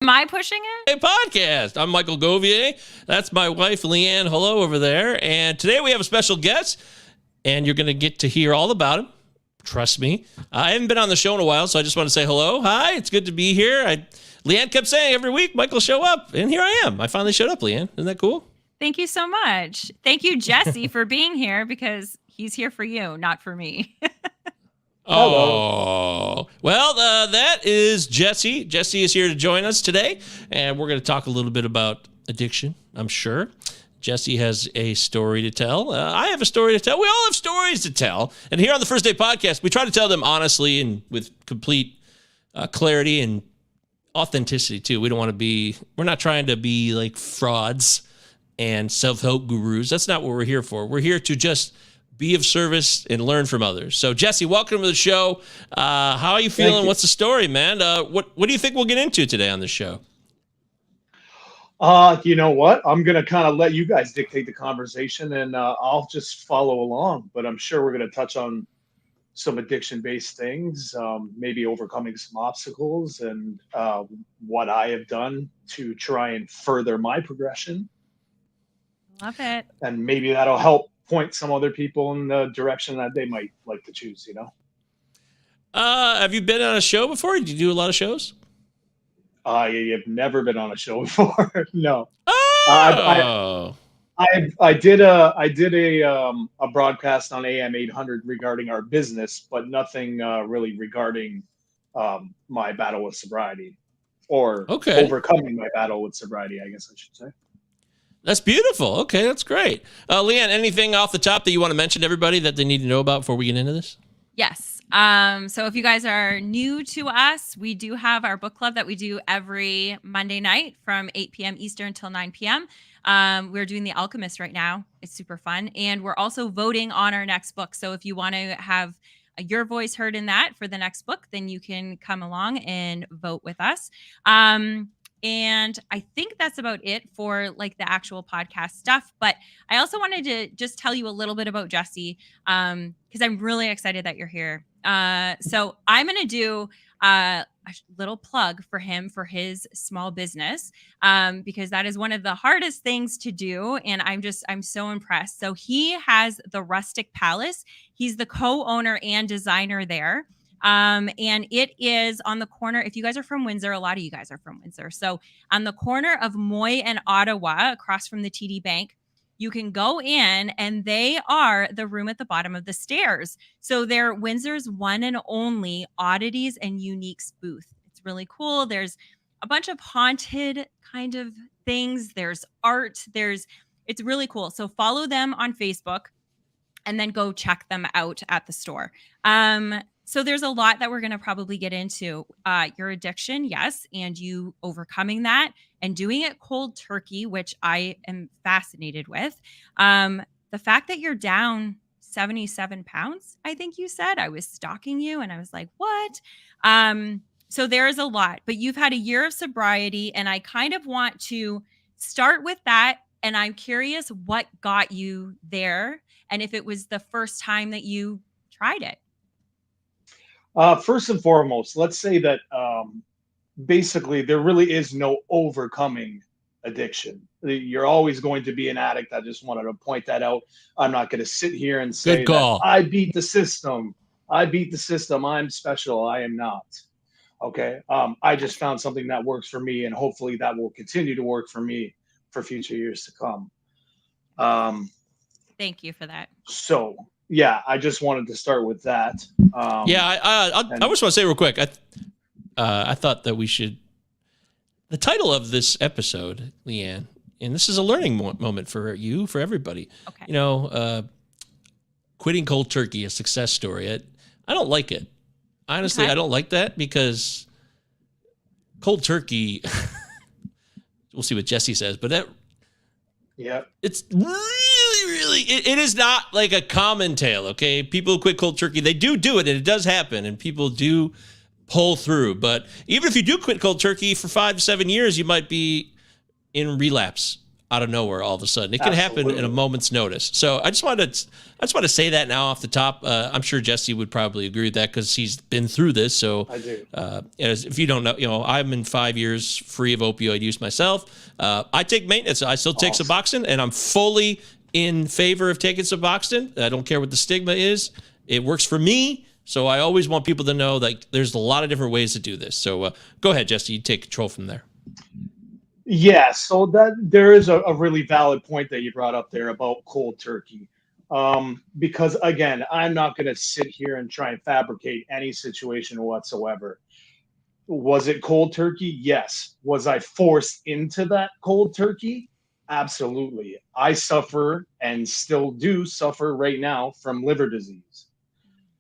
Am I pushing it? A podcast. I'm Michael Govier. That's my wife, Leanne. Hello over there. And today we have a special guest, and you're going to get to hear all about him. Trust me. I haven't been on the show in a while, so I just want to say hello. Hi, it's good to be here. Leanne kept saying every week, Michael, show up. And here I am. I finally showed up, Leanne. Isn't that cool? Thank you so much. Thank you, Jesse, for being here because he's here for you, not for me. Oh, well, that is Jesse. Jesse is here to join us today, and we're going to talk a little bit about addiction, I'm sure. Jesse has a story to tell. I have a story to tell. We all have stories to tell. And here on the First Day Podcast, we try to tell them honestly and with complete clarity and authenticity, too. We're not trying to be like frauds and self-help gurus. That's not what we're here for. We're here to just be of service and learn from others. So, Jesse, welcome to the show. How are you feeling? What's the story, man? What do you think we'll get into today on this show? You know what? I'm going to kind of let you guys dictate the conversation, and I'll just follow along. But I'm sure we're going to touch on some addiction-based things, maybe overcoming some obstacles, and what I have done to try and further my progression. Love it. And maybe that'll help point some other people in the direction that they might like to choose, you know? Have you been on a show before? Did you do a lot of shows? I have never been on a show before. No. Oh. I did a broadcast on AM 800 regarding our business, but nothing really regarding my battle with sobriety or overcoming my battle with sobriety, I guess I should say. That's beautiful. Okay, that's great. Leanne, anything off the top that you want to mention to everybody that they need to know about before we get into this? Yes. So if you guys are new to us, we do have our book club that we do every Monday night from 8 p.m. Eastern till 9 p.m. We're doing The Alchemist right now. It's super fun. And we're also voting on our next book. So if you want to have your voice heard in that for the next book, then you can come along and vote with us. And I think that's about it for like the actual podcast stuff. But I also wanted to just tell you a little bit about Jesse because I'm really excited that you're here. So I'm going to do a little plug for him for his small business because that is one of the hardest things to do. And I'm so impressed. So he has the Rustic Palace. He's the co-owner and designer there. And it is on the corner. If you guys are from Windsor, a lot of you guys are from Windsor. So on the corner of Moy and Ottawa, across from the TD Bank, you can go in and they are the room at the bottom of the stairs. So they're Windsor's one and only oddities and uniques booth. It's really cool. There's a bunch of haunted kind of things. There's art. It's really cool. So follow them on Facebook and then go check them out at the store. So there's a lot that we're going to probably get into. Your addiction, yes, and you overcoming that and doing it cold turkey, which I am fascinated with. The fact that you're down 77 pounds, I think you said. I was stalking you and I was like, what? So there is a lot, but you've had a year of sobriety and I kind of want to start with that. And I'm curious what got you there and if it was the first time that you tried it. First and foremost, let's say that basically there really is no overcoming addiction. You're always going to be an addict. I just wanted to point that out. I'm not going to sit here and say that I beat the system. I'm special. I am not. Okay. I just found something that works for me, and hopefully that will continue to work for me for future years to come. Thank you for that. So, yeah, I just wanted to start with that. I just want to say real quick, I thought that we should, the title of this episode, Leanne, and this is a learning moment for you, for everybody. Okay. You know, quitting cold turkey, a success story. I don't like it. Honestly, I don't like that because cold turkey, we'll see what Jesse says, but it's really, it is not like a common tale, okay? People who quit cold turkey, they do it, and it does happen, and people do pull through. But even if you do quit cold turkey for 5 to 7 years, you might be in relapse out of nowhere all of a sudden. It can happen in a moment's notice. So I just want to say that now off the top. I'm sure Jesse would probably agree with that because he's been through this. So I do. If you don't know, I'm in 5 years free of opioid use myself. I take maintenance. I still take Suboxone, and I'm fully in favor of taking Suboxone. I don't care what the stigma is. It works for me. So I always want people to know that there's a lot of different ways to do this. So go ahead, Jesse. You take control from there. Yeah, so that there is a really valid point that you brought up there about cold turkey. Because again, I'm not going to sit here and try and fabricate any situation whatsoever. Was it cold turkey? Yes. Was I forced into that cold turkey? Absolutely. I suffer and still do suffer right now from liver disease.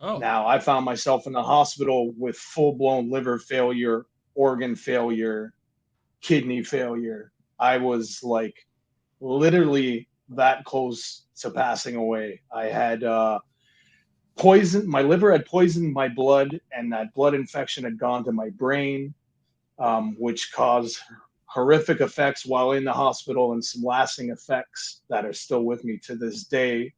Oh. Now, I found myself in the hospital with full-blown liver failure, organ failure, kidney failure. I was like literally that close to passing away. I had poison. My liver had poisoned my blood, and that blood infection had gone to my brain, which caused horrific effects while in the hospital and some lasting effects that are still with me to this day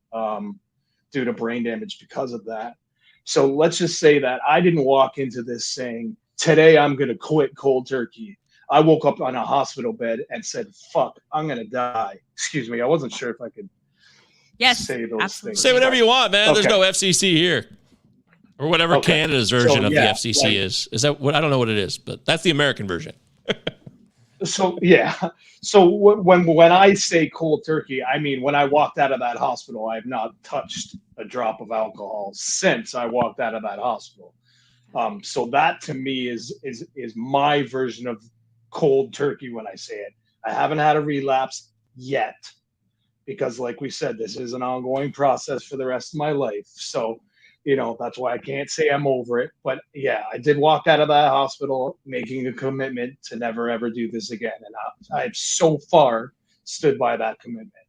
due to brain damage because of that. So let's just say that I didn't walk into this saying, today I'm going to quit cold turkey. I woke up on a hospital bed and said, fuck, I'm going to die. Excuse me. I wasn't sure if I could say those absolutely. things. Say whatever you want, man. Okay. There's no FCC here. Or whatever Canada's version of the FCC is. Is that what? I don't know what it is, but that's the American version. So, yeah. So when I say cold turkey, I mean, when I walked out of that hospital, I have not touched a drop of alcohol since I walked out of that hospital. So that to me is my version of cold turkey when I say it. I haven't had a relapse yet because, like we said, this is an ongoing process for the rest of my life. So, that's why I can't say I'm over it. But yeah, I did walk out of that hospital making a commitment to never, ever do this again. And I've so far stood by that commitment.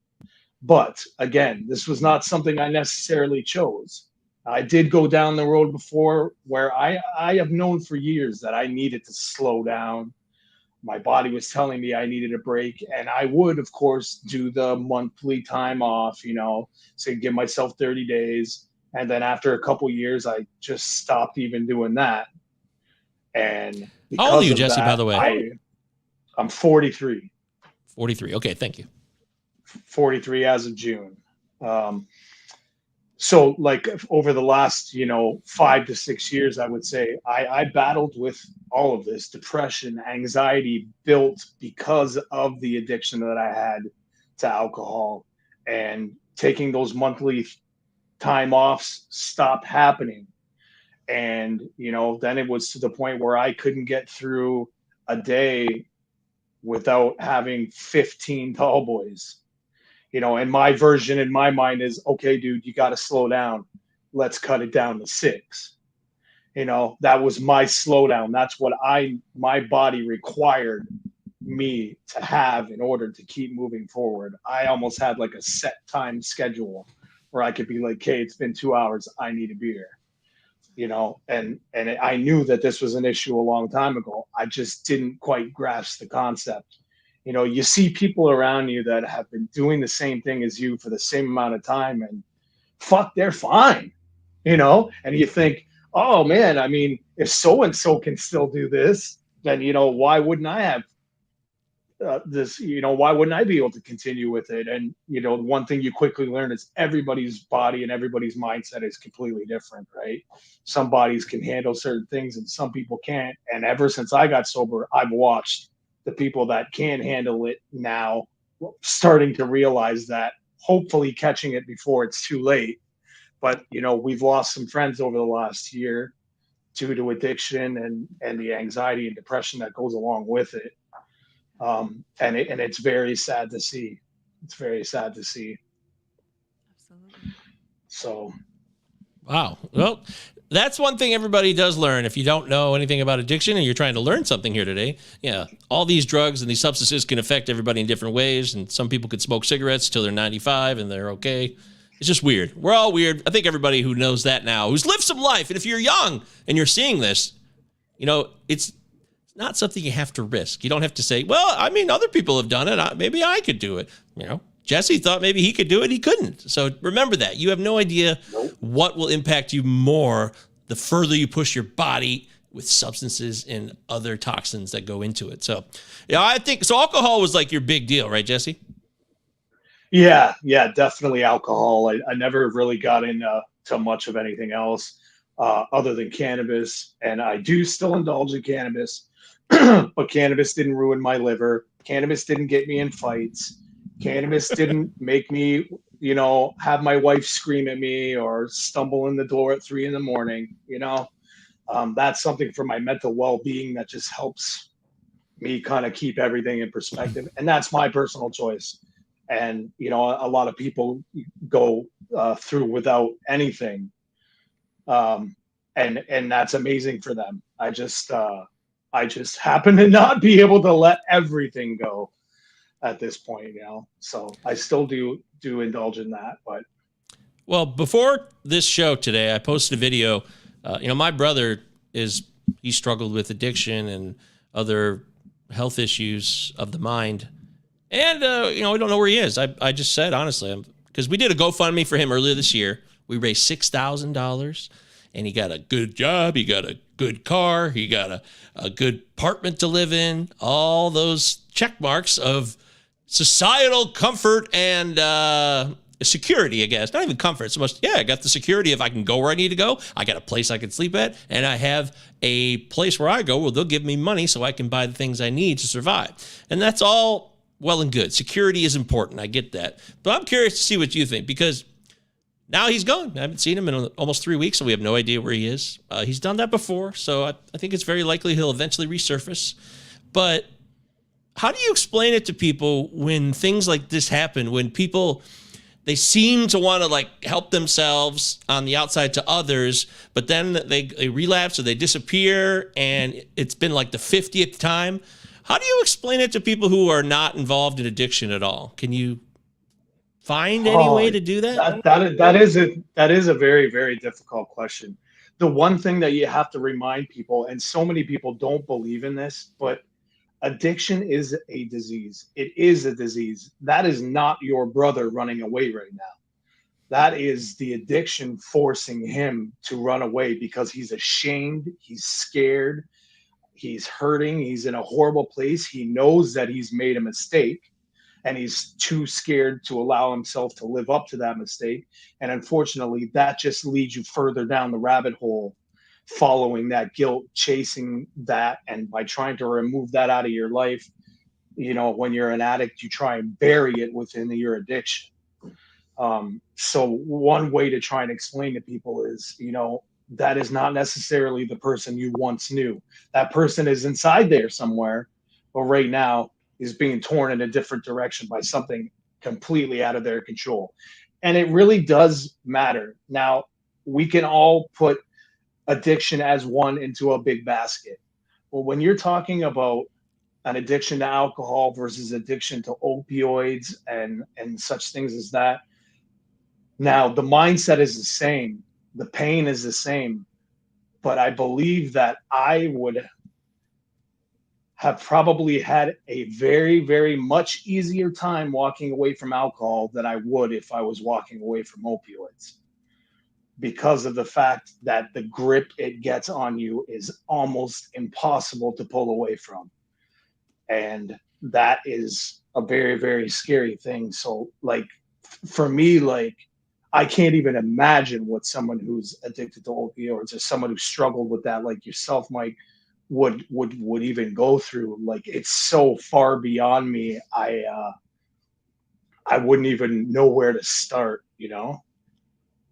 But again, this was not something I necessarily chose. I did go down the road before where I have known for years that I needed to slow down. My body was telling me I needed a break, and I would, of course, do the monthly time off, so give myself 30 days. And then after a couple years, I just stopped even doing that. And how old are you, Jesse, by the way? I'm 43. 43. Okay, thank you. 43 as of June. So like over the last, 5 to 6 years, I would say I battled with all of this depression, anxiety built because of the addiction that I had to alcohol, and taking those monthly time offs stopped happening. And, then it was to the point where I couldn't get through a day without having 15 tall boys. And my version in my mind is, okay, dude, you got to slow down. Let's cut it down to 6. That was my slowdown. That's what my body required me to have in order to keep moving forward. I almost had like a set time schedule where I could be like, okay, it's been 2 hours. I need a beer, and I knew that this was an issue a long time ago. I just didn't quite grasp the concept. You see people around you that have been doing the same thing as you for the same amount of time, and fuck, they're fine, and you think, oh man, I mean, if so-and-so can still do this, then, why wouldn't I have this, why wouldn't I be able to continue with it? And, one thing you quickly learn is everybody's body and everybody's mindset is completely different, right? Some bodies can handle certain things and some people can't. And ever since I got sober, I've watched the people that can handle it now starting to realize that, hopefully catching it before it's too late. But, we've lost some friends over the last year due to addiction and the anxiety and depression that goes along with it. And it's very sad to see. It's very sad to see. Absolutely. So. Wow. Well, that's one thing everybody does learn. If you don't know anything about addiction and you're trying to learn something here today, all these drugs and these substances can affect everybody in different ways. And some people could smoke cigarettes till they're 95 and they're okay. It's just weird. We're all weird. I think everybody who knows that now, who's lived some life, and if you're young and you're seeing this, it's not something you have to risk. You don't have to say, well, I mean, other people have done it. Maybe I could do it. You know, Jesse thought maybe he could do it. He couldn't. So remember that. You have no idea what will impact you more the further you push your body with substances and other toxins that go into it. So, yeah, I think so. Alcohol was like your big deal, right, Jesse? Yeah, definitely alcohol. I never really got into much of anything else other than cannabis, and I do still indulge in cannabis, but cannabis didn't ruin my liver. Cannabis didn't get me in fights. Cannabis didn't make me, have my wife scream at me or stumble in the door at 3 a.m. That's something for my mental well-being that just helps me kind of keep everything in perspective. And that's my personal choice. And, a lot of people go through without anything. And that's amazing for them. I just happen to not be able to let everything go at this point, so I still do indulge in that. But well, before this show today, I posted a video. My brother he struggled with addiction and other health issues of the mind. And, we don't know where he is. I just said, honestly, because we did a GoFundMe for him earlier this year. We raised $6,000 and he got a good job. He got a good car. He got a good apartment to live in. All those check marks of societal comfort and security, I guess. Not even comfort so much. Yeah, I got the security if I can go where I need to go. I got a place I can sleep at, and I have a place where I go where they'll give me money so I can buy the things I need to survive. And that's all well and good. Security is important. I get that. But I'm curious to see what you think, because now he's gone. I haven't seen him in almost 3 weeks, so we have no idea where he is. He's done that before, so I think it's very likely he'll eventually resurface. But how do you explain it to people when things like this happen, when people, they seem to want to help themselves on the outside to others, but then they relapse or they disappear and it's been like the 50th time? How do you explain it to people who are not involved in addiction at all? Can you find any way to do that? That is a very, very difficult question. The one thing that you have to remind people, and so many people don't believe in this, but addiction is a disease. It is a disease. That is not your brother running away right now. That is the addiction forcing him to run away because he's ashamed, he's scared, he's hurting, he's in a horrible place. He knows that he's made a mistake and he's too scared to allow himself to live up to that mistake. And unfortunately, that just leads you further down the rabbit hole, following that guilt, chasing that. And by trying to remove that out of your life, when you're an addict, you try and bury it within your addiction. So one way to try and explain to people is, that is not necessarily the person you once knew. That person is inside there somewhere, but right now is being torn in a different direction by something completely out of their control. And it really does matter. Now, we can all put addiction as one into a big basket. Well, when you're talking about an addiction to alcohol versus addiction to opioids and such things as that, now the mindset is the same. The pain is the same. But I believe that I would have probably had a very, very much easier time walking away from alcohol than I would if I was walking away from opioids, because of the fact that the grip it gets on you is almost impossible to pull away from. And that is a very, very scary thing. So for me, I can't even imagine what someone who's addicted to opioids or someone who struggled with that, like yourself, Mike, would even go through. It's so far beyond me. I wouldn't even know where to start,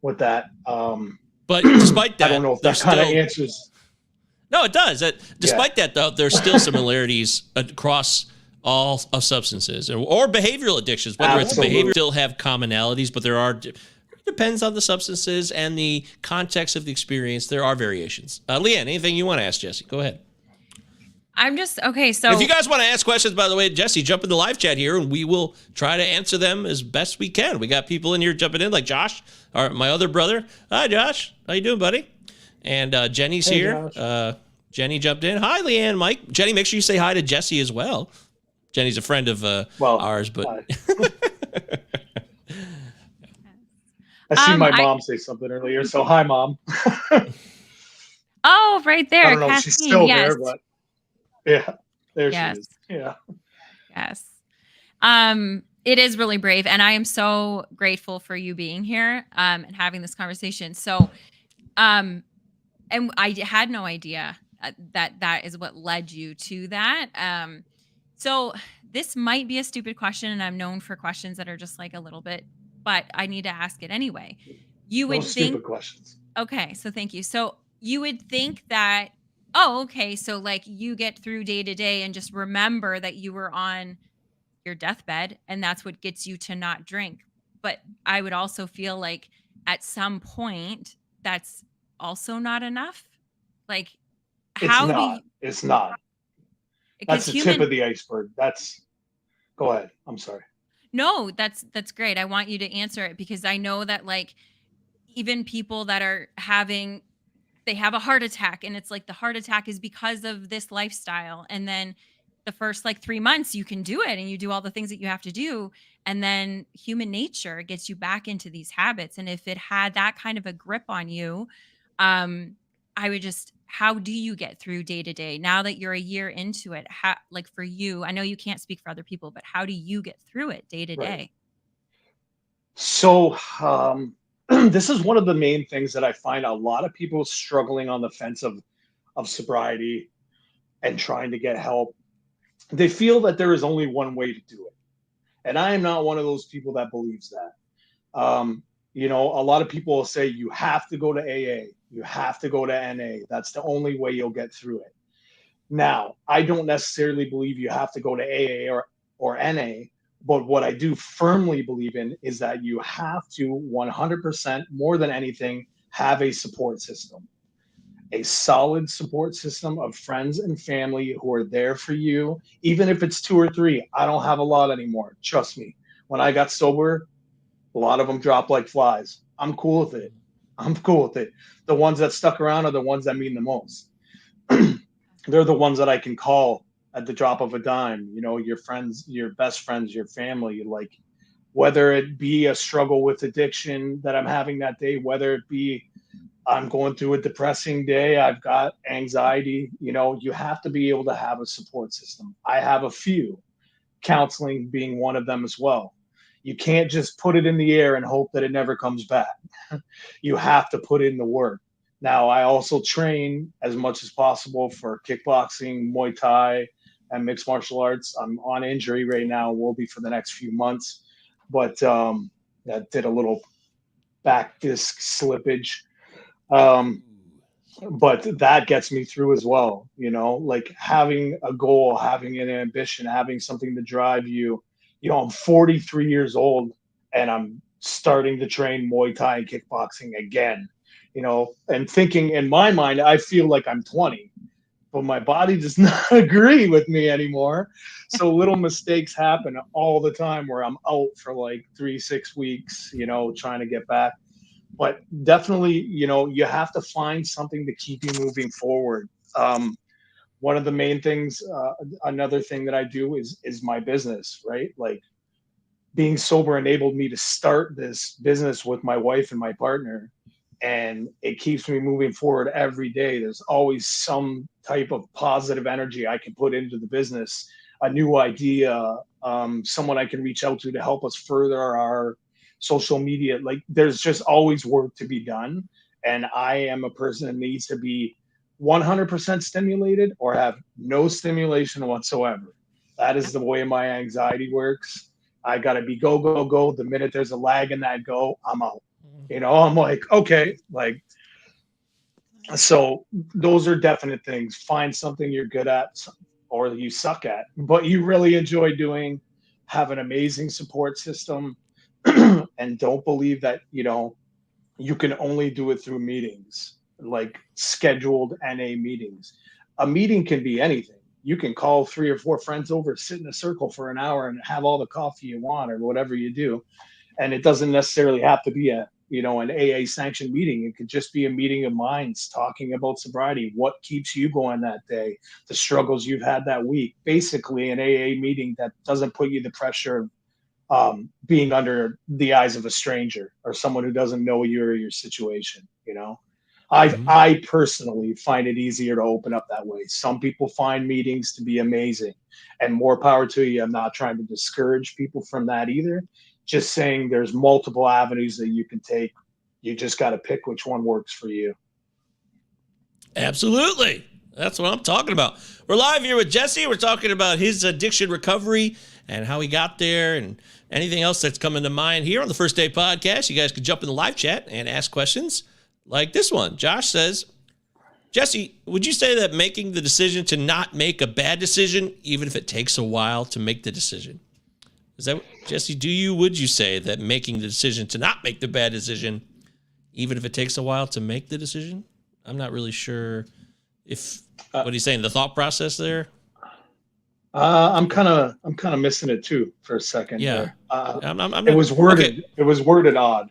with that. But despite that, I don't know if that kind of answers. No, it does. Despite that, though, there's still similarities across all of substances or behavioral addictions. Whether it's behavior, still have commonalities, but it depends on the substances and the context of the experience. There are variations. Leanne, anything you want to ask Jesse? Go ahead. Okay. So if you guys want to ask questions, by the way, Jesse, jump in the live chat here and we will try to answer them as best we can. We got people in here jumping in, like Josh, my other brother. Hi, Josh. How you doing, buddy? And Jenny's here. Jenny jumped in. Hi, Leanne, Mike. Jenny, make sure you say hi to Jesse as well. Jenny's a friend of ours, but I see my I mom say something earlier. So hi, Mom. oh, right I there, don't know if she's Kathleen. still Yes. there, but yeah, there she Yes. is. Yeah. Yes. It is really brave, and I am so grateful for you being here and having this conversation. So, um, and had no idea that is what led you to that. So this might be a stupid question, and I'm known for questions that are just like a little bit, but I need to ask it anyway. You No would think, stupid questions. okay, so thank you. So you would think that, oh, okay, so like you get through day to day and just remember that you were on your deathbed and that's what gets you to not drink. But I would also feel like at some point that's also not enough. Like It's how do not. you, It's not. because That's the tip human, of the iceberg. Go ahead. I'm sorry. no, that's great. I want you to answer it because I know that like even people that are having, they have a heart attack and it's like the heart attack is because of this lifestyle, and then the first like 3 months you can do it and you do all the things that you have to do, and then human nature gets you back into these habits. And if it had that kind of a grip on you, um I would just, how do you get through day to day now that you're a year into it? How, like for you, I know you can't speak for other people, but how do you get through it day to Right. day? So, this is one of the main things that I find a lot of people struggling on the fence of sobriety and trying to get help. They feel that there is only one way to do it. And I am not one of those people that believes that. A lot of people will say you have to go to AA, you have to go to NA. That's the only way you'll get through it. Now, I don't necessarily believe you have to go to AA or NA, but what I do firmly believe in is that you have to 100% more than anything have a support system, a solid support system of friends and family who are there for you, even if it's two or three. I don't have a lot anymore. Trust me. When I got sober, a lot of them dropped like flies. I'm cool with it. I'm cool with it. The ones that stuck around are the ones that mean the most. They're the ones that I can call at the drop of a dime. Your friends, your best friends, your family, like whether it be a struggle with addiction that I'm having that day, whether it be I'm going through a depressing day, I've got anxiety, you have to be able to have a support system. I have a few, counseling being one of them as well. You can't just put it in the air and hope that it never comes back. You have to put in the work. Now, I also train as much as possible for kickboxing, Muay Thai, and mixed martial arts. I'm on injury right now, will be for the next few months, but that did a little back disc slippage. Um, but that gets me through as well, like having a goal, having an ambition, having something to drive you. I'm 43 years old and I'm starting to train Muay Thai and kickboxing again, and thinking in my mind I feel like I'm 20, but my body does not agree with me anymore. So little mistakes happen all the time where I'm out for like 3 6 weeks, trying to get back. But definitely, you have to find something to keep you moving forward. One of the main things, another thing that I do is my business, right? Like being sober enabled me to start this business with my wife and my partner, and it keeps me moving forward every day. There's always some type of positive energy I can put into the business, a new idea, someone I can reach out to help us further our social media. Like there's just always work to be done, and I am a person that needs to be 100% stimulated or have no stimulation whatsoever. That is Yep. the way my anxiety works. I got to be go, go, go. The minute there's a lag in that go, I'm out. I'm like, okay, like, so those are definite things. Find something you're good at or you suck at, but you really enjoy doing, have an amazing support system, and don't believe that, you can only do it through meetings, like scheduled NA meetings. A meeting can be anything. You can call 3 or 4 friends over, sit in a circle for an hour and have all the coffee you want or whatever you do. And it doesn't necessarily have to be a an AA sanctioned meeting. It could just be a meeting of minds talking about sobriety, what keeps you going that day, the struggles you've had that week. Basically, an AA meeting that doesn't put you the pressure of being under the eyes of a stranger or someone who doesn't know you or your situation. I personally find it easier to open up that way. Some people find meetings to be amazing, and more power to you. I'm not trying to discourage people from that either. Just saying there's multiple avenues that you can take. You just got to pick which one works for you. Absolutely. That's what I'm talking about. We're live here with Jesse. We're talking about his addiction recovery and how he got there and anything else that's coming to mind here on the First Day Podcast. You guys can jump in the live chat and ask questions like this one. Josh says, Jesse, would you say that making the decision to not make a bad decision, even if it takes a while to make the decision? Is that, Jesse, would you say that making the decision to not make the bad decision, even if it takes a while to make the decision? I'm not really sure if what he's saying, the thought process there. I'm kind of missing it too for a second. Yeah. There. It was worded. Okay. It was worded odd.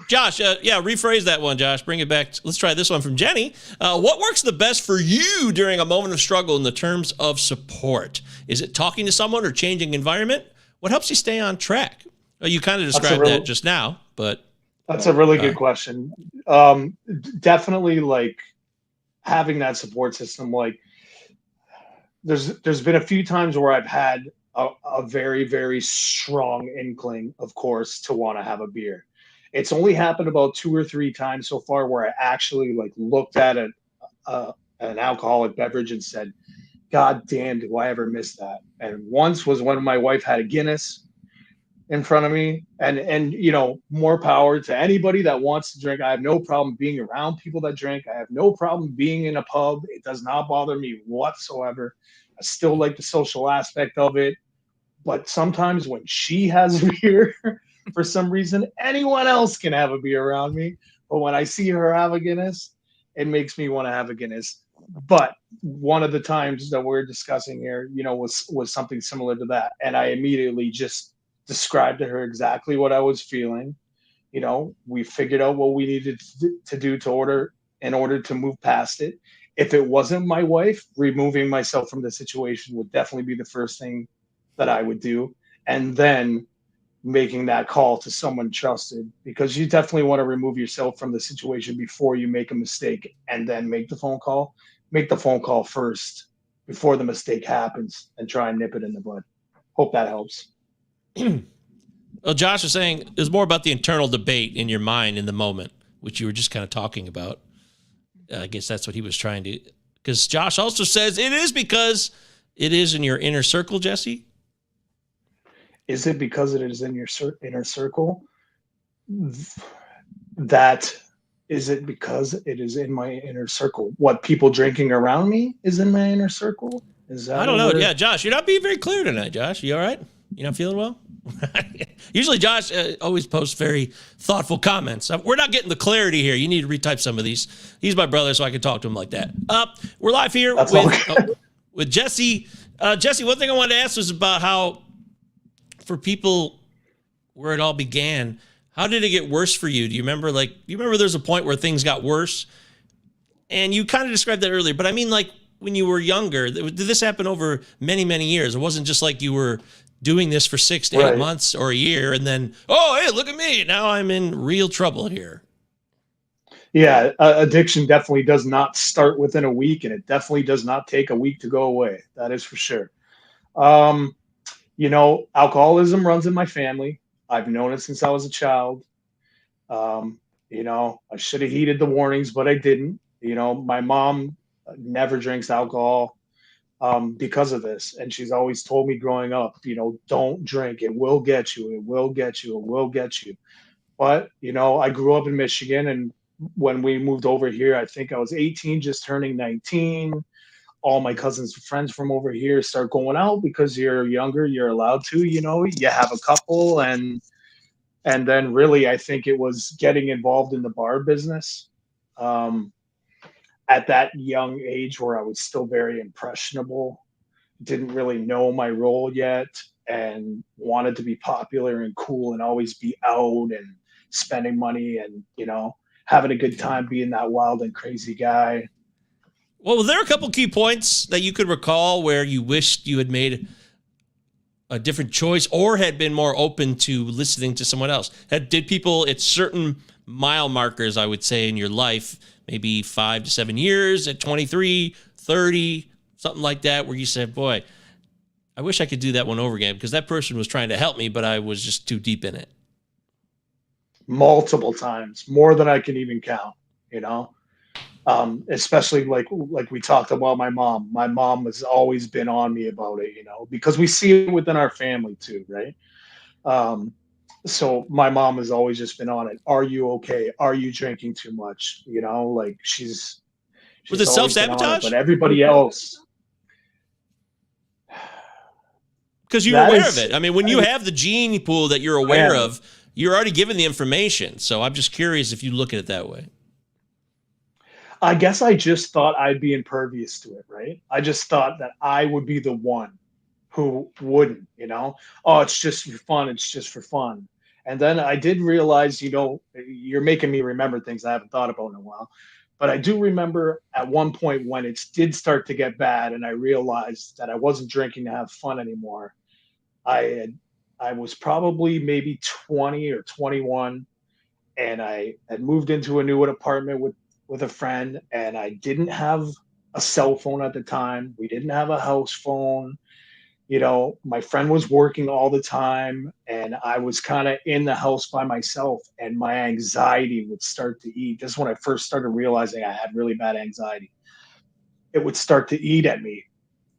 Josh, rephrase that one, Josh. Bring it back. Let's try this one from Jenny. What works the best for you during a moment of struggle in the terms of support? Is it talking to someone or changing environment? What helps you stay on track? Well, you kind of described that just now, but that's a really good question. Definitely, like having that support system. Like, there's been a few times where I've had a very, very strong inkling, of course, to want to have a beer. It's only happened about 2 or 3 times so far where I actually like looked at an alcoholic beverage and said, God damn, do I ever miss that? And once was when my wife had a Guinness in front of me, and more power to anybody that wants to drink. I have no problem being around people that drink. I have no problem being in a pub. It does not bother me whatsoever. I still like the social aspect of it. But sometimes when she has beer, for some reason, anyone else can have a beer around me. But when I see her have a Guinness, it makes me want to have a Guinness. But one of the times that we're discussing here, was something similar to that. And I immediately just described to her exactly what I was feeling. We figured out what we needed to do in order to move past it. If it wasn't my wife, removing myself from the situation would definitely be the first thing that I would do. And then making that call to someone trusted, because you definitely want to remove yourself from the situation before you make a mistake and then make the phone call. Make the phone call first before the mistake happens and try and nip it in the bud. Hope that helps. Well, Josh was saying it was more about the internal debate in your mind in the moment, which you were just kind of talking about. I guess that's what he was trying to, because Josh also says it is because it is in your inner circle, Jesse. Is it because it is in your inner circle? Is it because it is in my inner circle? What, people drinking around me is in my inner circle? Is that? I don't know. Yeah, Josh, you're not being very clear tonight, Josh. You all right? You not feeling well? Usually Josh always posts very thoughtful comments. We're not getting the clarity here. You need to retype some of these. He's my brother, so I can talk to him like that. We're live here with Jesse. Jesse, one thing I wanted to ask was about how, for people where it all began, how did it get worse for you? Do you remember, there's a point where things got worse? And you kind of described that earlier, but I mean, like, when you were younger, did this happen over many, many years? It wasn't just like you were doing this for 6 to 8 months or a year and then, oh, hey, look at me. Now I'm in real trouble here. Yeah, addiction definitely does not start within a week, and it definitely does not take a week to go away. That is for sure. Alcoholism runs in my family. I've known it since I was a child. I should have heeded the warnings, but I didn't. My mom never drinks alcohol because of this. And she's always told me growing up, don't drink. It will get you. It will get you. It will get you. But, I grew up in Michigan, and when we moved over here, I think I was 18, just turning 19. All my cousins and friends from over here start going out because you're younger, you're allowed to, you have a couple. And then really, I think it was getting involved in the bar business at that young age where I was still very impressionable, didn't really know my role yet, and wanted to be popular and cool and always be out and spending money and, having a good time being that wild and crazy guy. Well, were there a couple key points that you could recall where you wished you had made a different choice or had been more open to listening to someone else? Did people at certain mile markers, I would say, in your life, maybe 5 to 7 years, at 23, 30, something like that, where you said, boy, I wish I could do that one over again because that person was trying to help me, but I was just too deep in it? Multiple times, more than I can even count, especially like we talked about my mom. My mom has always been on me about it, because we see it within our family too, right? So my mom has always just been on it. Are you okay? Are you drinking too much? Like she's Was it always been on it, self-sabotage? but everybody else. Because you're aware of it. I mean, when you have the gene pool that you're aware of, you're already given the information. So I'm just curious if you look at it that way. I guess I just thought I'd be impervious to it, right? I just thought that I would be the one who wouldn't, oh, it's just for fun. It's just for fun. And then I did realize, you're making me remember things I haven't thought about in a while. But I do remember at one point when it did start to get bad and I realized that I wasn't drinking to have fun anymore. I was probably maybe 20 or 21, and I had moved into a new apartment with a friend, and I didn't have a cell phone at the time. We didn't have a house phone. My friend was working all the time, and I was kind of in the house by myself, and my anxiety would start to eat. This is when I first started realizing I had really bad anxiety. It would start to eat at me.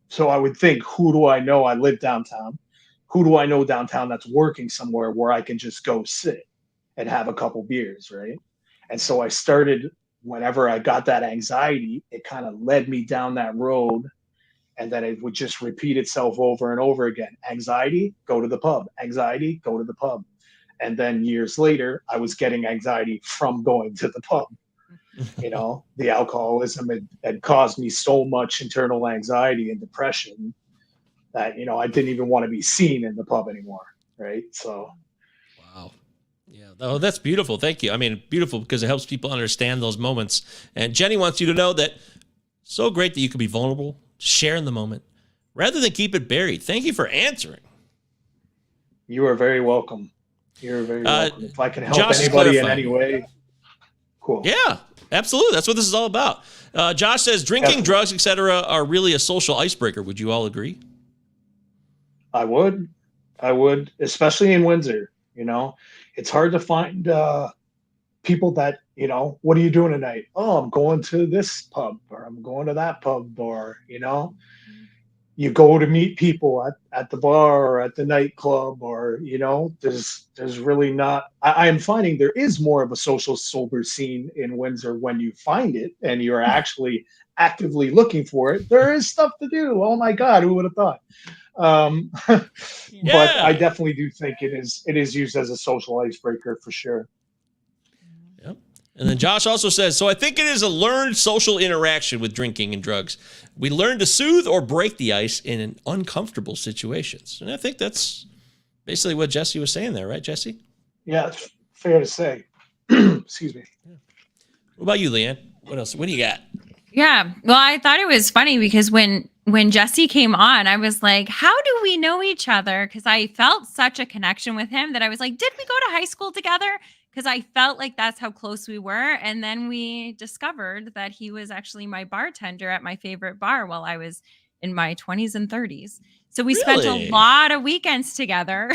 So I would think, who do I know? I live downtown. Who do I know downtown that's working somewhere where I can just go sit and have a couple beers, right? And so I started, whenever I got that anxiety, it kind of led me down that road, and then it would just repeat itself over and over again. Anxiety, go to the pub. Anxiety, go to the pub. And then years later, I was getting anxiety from going to the pub. The alcoholism had caused me so much internal anxiety and depression that, I didn't even want to be seen in the pub anymore. Right. So. Wow. Yeah. Oh, that's beautiful. Thank you. I mean, beautiful because it helps people understand those moments. And Jenny wants you to know that so great that you can be vulnerable, share in the moment, rather than keep it buried. Thank you for answering. You are very welcome. You're very welcome. If I can help Josh anybody in any way, cool. Yeah, absolutely. That's what this is all about. Josh says drinking, drugs, etc., are really a social icebreaker. Would you all agree? I would, especially in Windsor. It's hard to find people that, what are you doing tonight? Oh, I'm going to this pub, or I'm going to that pub, or, you go to meet people at the bar or at the nightclub, or, there's really not, I am finding there is more of a social sober scene in Windsor when you find it and you're actually actively looking for it. There is stuff to do. Oh my God, who would have thought? But I definitely do think it is used as a social icebreaker for sure. Yep. And then Josh also says, so I think it is a learned social interaction with drinking and drugs. We learn to soothe or break the ice in uncomfortable situations. And I think that's basically what Jesse was saying there, right, Jesse? Yeah, it's fair to say. Excuse me. Yeah. What about you, Leanne? What else? What do you got? Yeah. Well, I thought it was funny because when Jesse came on, I was like, how do we know each other? Because I felt such a connection with him that I was like, did we go to high school together? Because I felt like that's how close we were. And then we discovered that he was actually my bartender at my favorite bar while I was in my 20s and 30s. So we spent a lot of weekends together.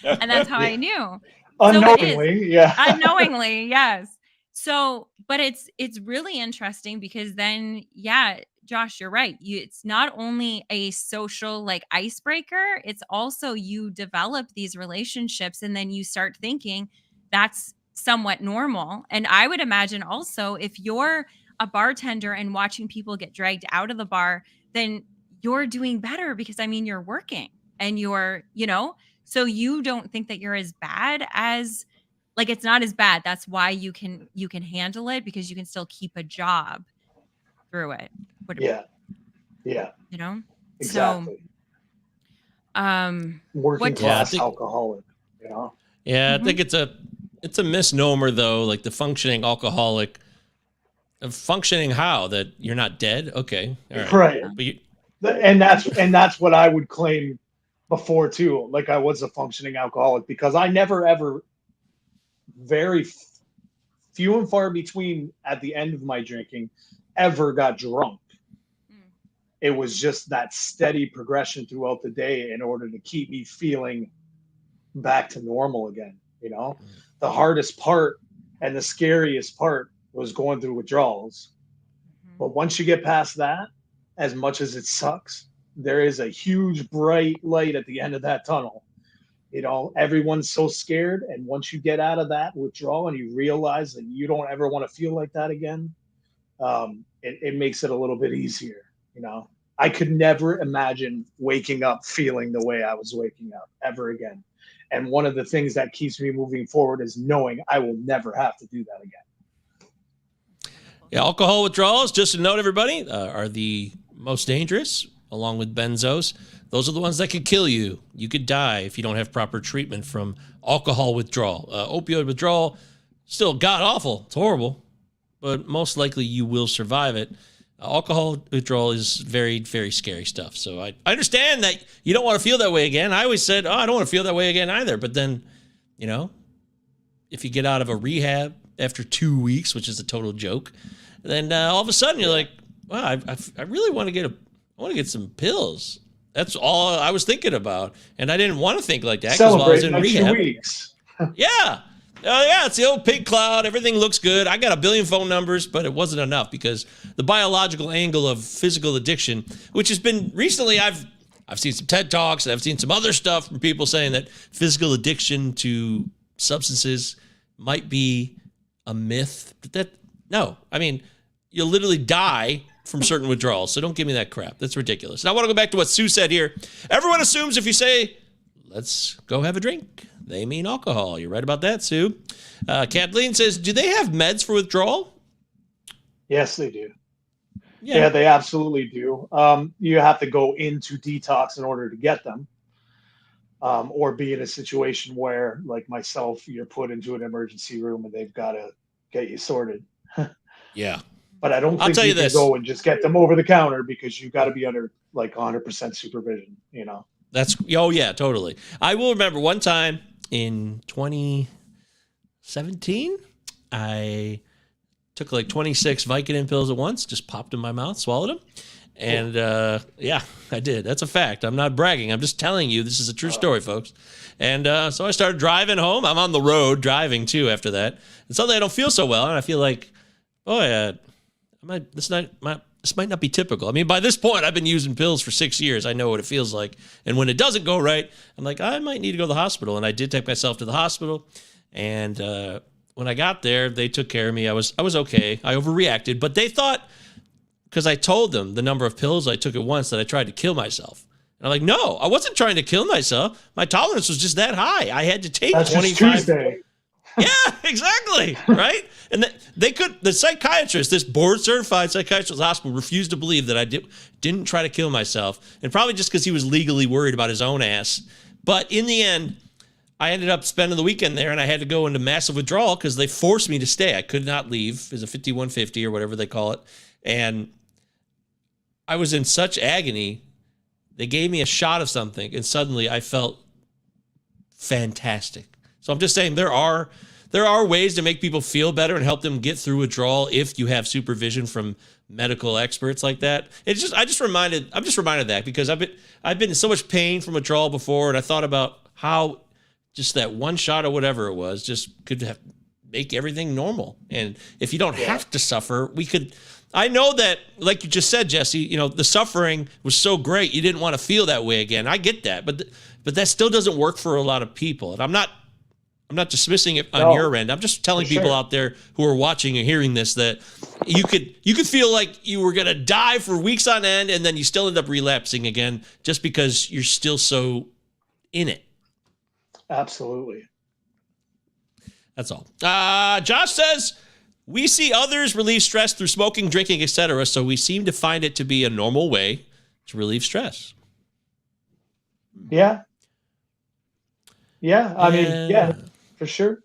And that's how I knew. Unknowingly, yeah. Unknowingly, yes. So, but it's really interesting because then, yeah, Josh, you're right. It's not only a social like icebreaker, it's also you develop these relationships and then you start thinking that's somewhat normal. And I would imagine also if you're a bartender and watching people get dragged out of the bar, then you're doing better because you're working and you're, so you don't think that you're as bad as like it's not as bad. That's why you can handle it because you can still keep a job through it. Yeah. Exactly. So working class alcoholic, Yeah, I think it's a it's a misnomer though. Like the functioning alcoholic, functioning how that you're not dead. Okay, all right. Right. But you, And that's what I would claim before too. Like I was a functioning alcoholic because I never ever, very few and far between at the end of my drinking, ever got drunk. Mm. It was just that steady progression throughout the day in order to keep me feeling back to normal again. The hardest part and the scariest part was going through withdrawals. Mhm. But once you get past that, as much as it sucks, there is a huge bright light at the end of that tunnel. Everyone's so scared. And once you get out of that withdrawal and you realize that you don't ever want to feel like that again, it makes it a little bit easier. I could never imagine waking up feeling the way I was waking up ever again. And one of the things that keeps me moving forward is knowing I will never have to do that again. yeah, alcohol withdrawals, just to note, everybody, are the most dangerous, along with benzos. Those are the ones that could kill you. You could die if you don't have proper treatment from alcohol withdrawal. Opioid withdrawal, still god awful. It's horrible, but most likely you will survive it. Alcohol withdrawal is very, very scary stuff. So I understand that you don't want to feel that way again. I always said, I don't want to feel that way again either. But then, if you get out of a rehab after 2 weeks, which is a total joke, then all of a sudden you're like, wow, I really want to get some pills. That's all I was thinking about. And I didn't want to think like that because while I was in rehab. 2 weeks. Yeah. Oh, yeah, it's the old pink cloud. Everything looks good. I got a billion phone numbers, but it wasn't enough because the biological angle of physical addiction, which has been recently, I've seen some TED Talks and I've seen some other stuff from people saying that physical addiction to substances might be a myth. No, I mean, you'll literally die from certain withdrawals. So don't give me that crap. That's ridiculous. Now I want to go back to what Sue said here. Everyone assumes if you say, let's go have a drink, they mean alcohol. You're right about that, Sue. Kathleen says, do they have meds for withdrawal? Yes, they do. Yeah, they absolutely do. You have to go into detox in order to get them, or be in a situation where, like myself, you're put into an emergency room and they've got to get you sorted. Yeah. But I don't think you can go and just get them over the counter because you've got to be under like 100% supervision, Oh, yeah, totally. I will remember one time in 2017, I took like 26 Vicodin pills at once, just popped them in my mouth, swallowed them. And yeah, I did. That's a fact. I'm not bragging. I'm just telling you this is a true story, folks. And so I started driving home. I'm on the road driving too after that. And suddenly I don't feel so well. And I feel like, this might not be typical. I mean, by this point, I've been using pills for 6 years. I know what it feels like. And when it doesn't go right, I'm like, I might need to go to the hospital. And I did take myself to the hospital. And when I got there, they took care of me. I was okay. I overreacted. But they thought, because I told them the number of pills I took at once, that I tried to kill myself. And I'm like, no, I wasn't trying to kill myself. My tolerance was just that high. I had to take 25. Tuesday. Yeah, exactly. Right. And the psychiatrist, this board certified psychiatrist at the hospital, refused to believe that I didn't try to kill myself. And probably just because he was legally worried about his own ass. But in the end, I ended up spending the weekend there and I had to go into massive withdrawal because they forced me to stay. I could not leave. It was a 5150 or whatever they call it. And I was in such agony. They gave me a shot of something and suddenly I felt fantastic. So I'm just saying there are ways to make people feel better and help them get through withdrawal if you have supervision from medical experts like that. I'm just reminded of that because I've been in so much pain from withdrawal before, and I thought about how just that one shot or whatever it was just could make everything normal. And if you don't have to suffer, I know that, like you just said, Jesse, the suffering was so great you didn't want to feel that way again. I get that, but that still doesn't work for a lot of people. And I'm not dismissing it on your end. I'm just telling people out there who are watching and hearing this that you could feel like you were going to die for weeks on end and then you still end up relapsing again just because you're still so in it. Absolutely. That's all. Josh says, we see others relieve stress through smoking, drinking, etc., so we seem to find it to be a normal way to relieve stress. Yeah. Yeah, I mean, yeah, for sure.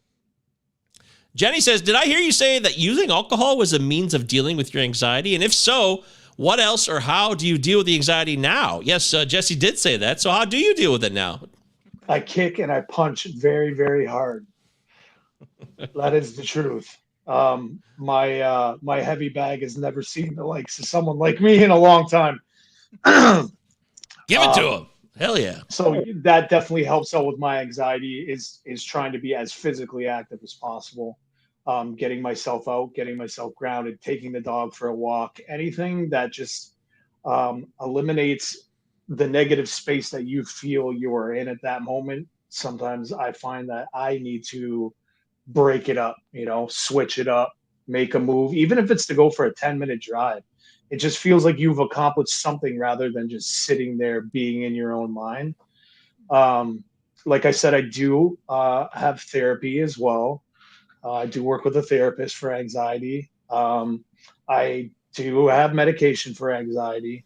Jenny says, did I hear you say that using alcohol was a means of dealing with your anxiety? And if so, what else or how do you deal with the anxiety now? Yes, Jesse did say that. So how do you deal with it now? I kick and I punch very, very hard. That is the truth. My heavy bag has never seen the likes of someone like me in a long time. Give it to him. Hell yeah. So that definitely helps out with my anxiety is trying to be as physically active as possible. Getting myself out, getting myself grounded, taking the dog for a walk, anything that just eliminates the negative space that you feel you are in at that moment. Sometimes I find that I need to break it up, switch it up, make a move, even if it's to go for a 10-minute drive. It just feels like you've accomplished something rather than just sitting there being in your own mind. Like I said, I do have therapy as well. I do work with a therapist for anxiety. I do have medication for anxiety,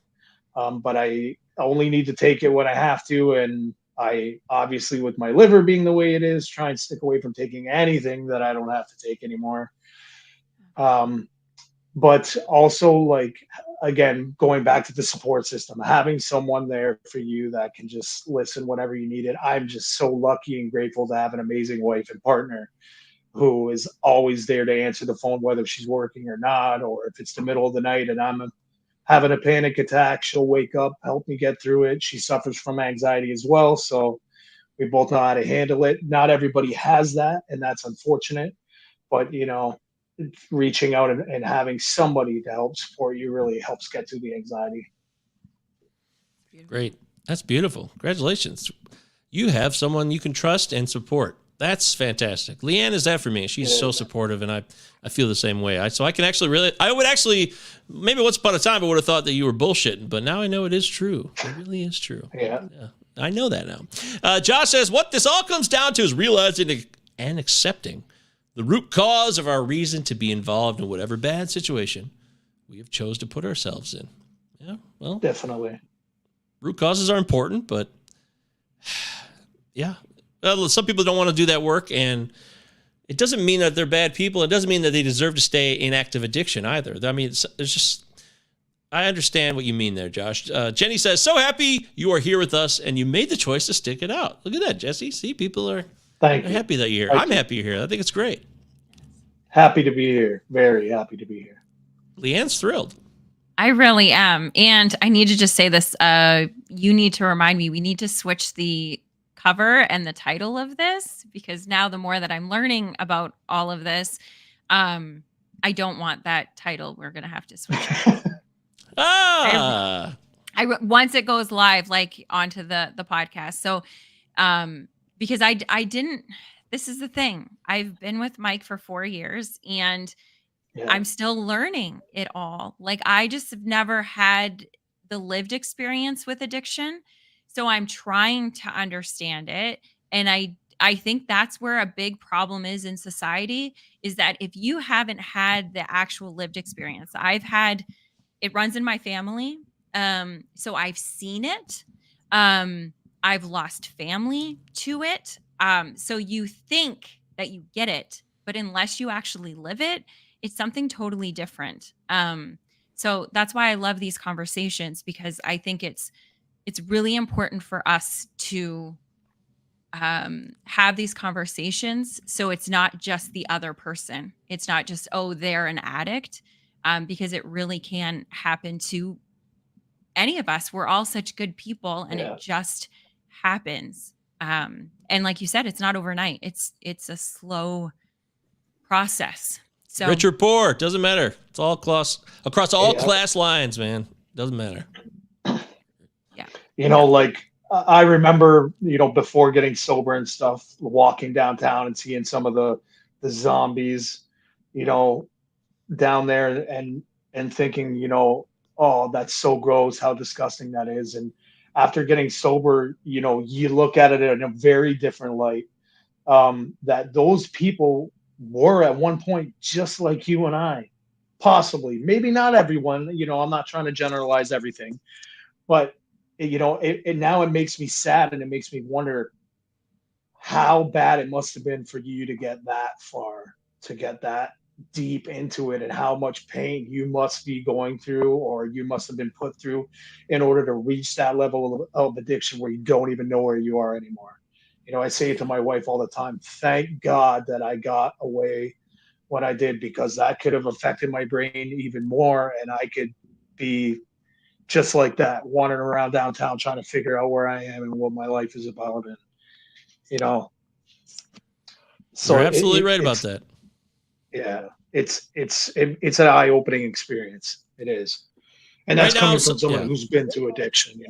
but I only need to take it when I have to. And I obviously, with my liver being the way it is, try and stick away from taking anything that I don't have to take anymore. But also, like, again, going back to the support system, having someone there for you that can just listen whenever you need it. I'm just so lucky and grateful to have an amazing wife and partner who is always there to answer the phone, whether she's working or not, or if it's the middle of the night and I'm having a panic attack, she'll wake up, help me get through it. She suffers from anxiety as well. So we both know how to handle it. Not everybody has that, and that's unfortunate. But, reaching out and having somebody to help support you really helps get through the anxiety. Great. That's beautiful. Congratulations. You have someone you can trust and support. That's fantastic. Leanne is that for me. She's so supportive, and I feel the same way. So I can actually maybe once upon a time I would have thought that you were bullshitting, but now I know it is true. It really is true. Yeah. I know that now. Josh says, what this all comes down to is realizing and accepting the root cause of our reason to be involved in whatever bad situation we have chose to put ourselves in. Yeah, well, definitely. Root causes are important, but yeah, some people don't want to do that work, and it doesn't mean that they're bad people. It doesn't mean that they deserve to stay in active addiction either. I mean, I understand what you mean there, Josh. Jenny says, so happy you are here with us, and you made the choice to stick it out. Look at that, Jesse. See, people are happy that you're here. I'm happy you're here. I think it's great. Happy to be here. Very happy to be here. Leanne's thrilled. I really am. And I need to just say this. You need to remind me, we need to switch the cover and the title of this, because now the more that I'm learning about all of this, I don't want that title. We're going to have to switch it. Once it goes live, like onto the podcast. So, because I didn't, this is the thing. I've been with Mike for 4 years, and I'm still learning it all. Like, I just have never had the lived experience with addiction. So I'm trying to understand it. And I think that's where a big problem is in society, is that if you haven't had the actual lived experience, it runs in my family. So I've seen it. I've lost family to it. So you think that you get it, but unless you actually live it, it's something totally different. So that's why I love these conversations, because I think it's really important for us to have these conversations. So it's not just the other person. It's not just, oh, they're an addict, because it really can happen to any of us. We're all such good people, and it just happens. And like you said, it's not overnight. It's a slow process. So rich or poor, doesn't matter. It's all across all class lines, man. Doesn't matter. Yeah. Like I remember, before getting sober and stuff, walking downtown and seeing some of the zombies, down there and thinking, oh, that's so gross, how disgusting that is. And after getting sober, you look at it in a very different light, that those people were at one point just like you and I, possibly, maybe not everyone, I'm not trying to generalize everything, but it now it makes me sad, and it makes me wonder how bad it must have been for you to get that far to get that deep into it and how much pain you must be going through or you must have been put through in order to reach that level of addiction where you don't even know where you are anymore. I say it to my wife all the time. Thank God that I got away when I did, because that could have affected my brain even more. And I could be just like that, wandering around downtown trying to figure out where I am and what my life is about. And, so you're absolutely right about that. Yeah, it's an eye-opening experience. It is. And that's Right coming now, from someone yeah. who's been through addiction,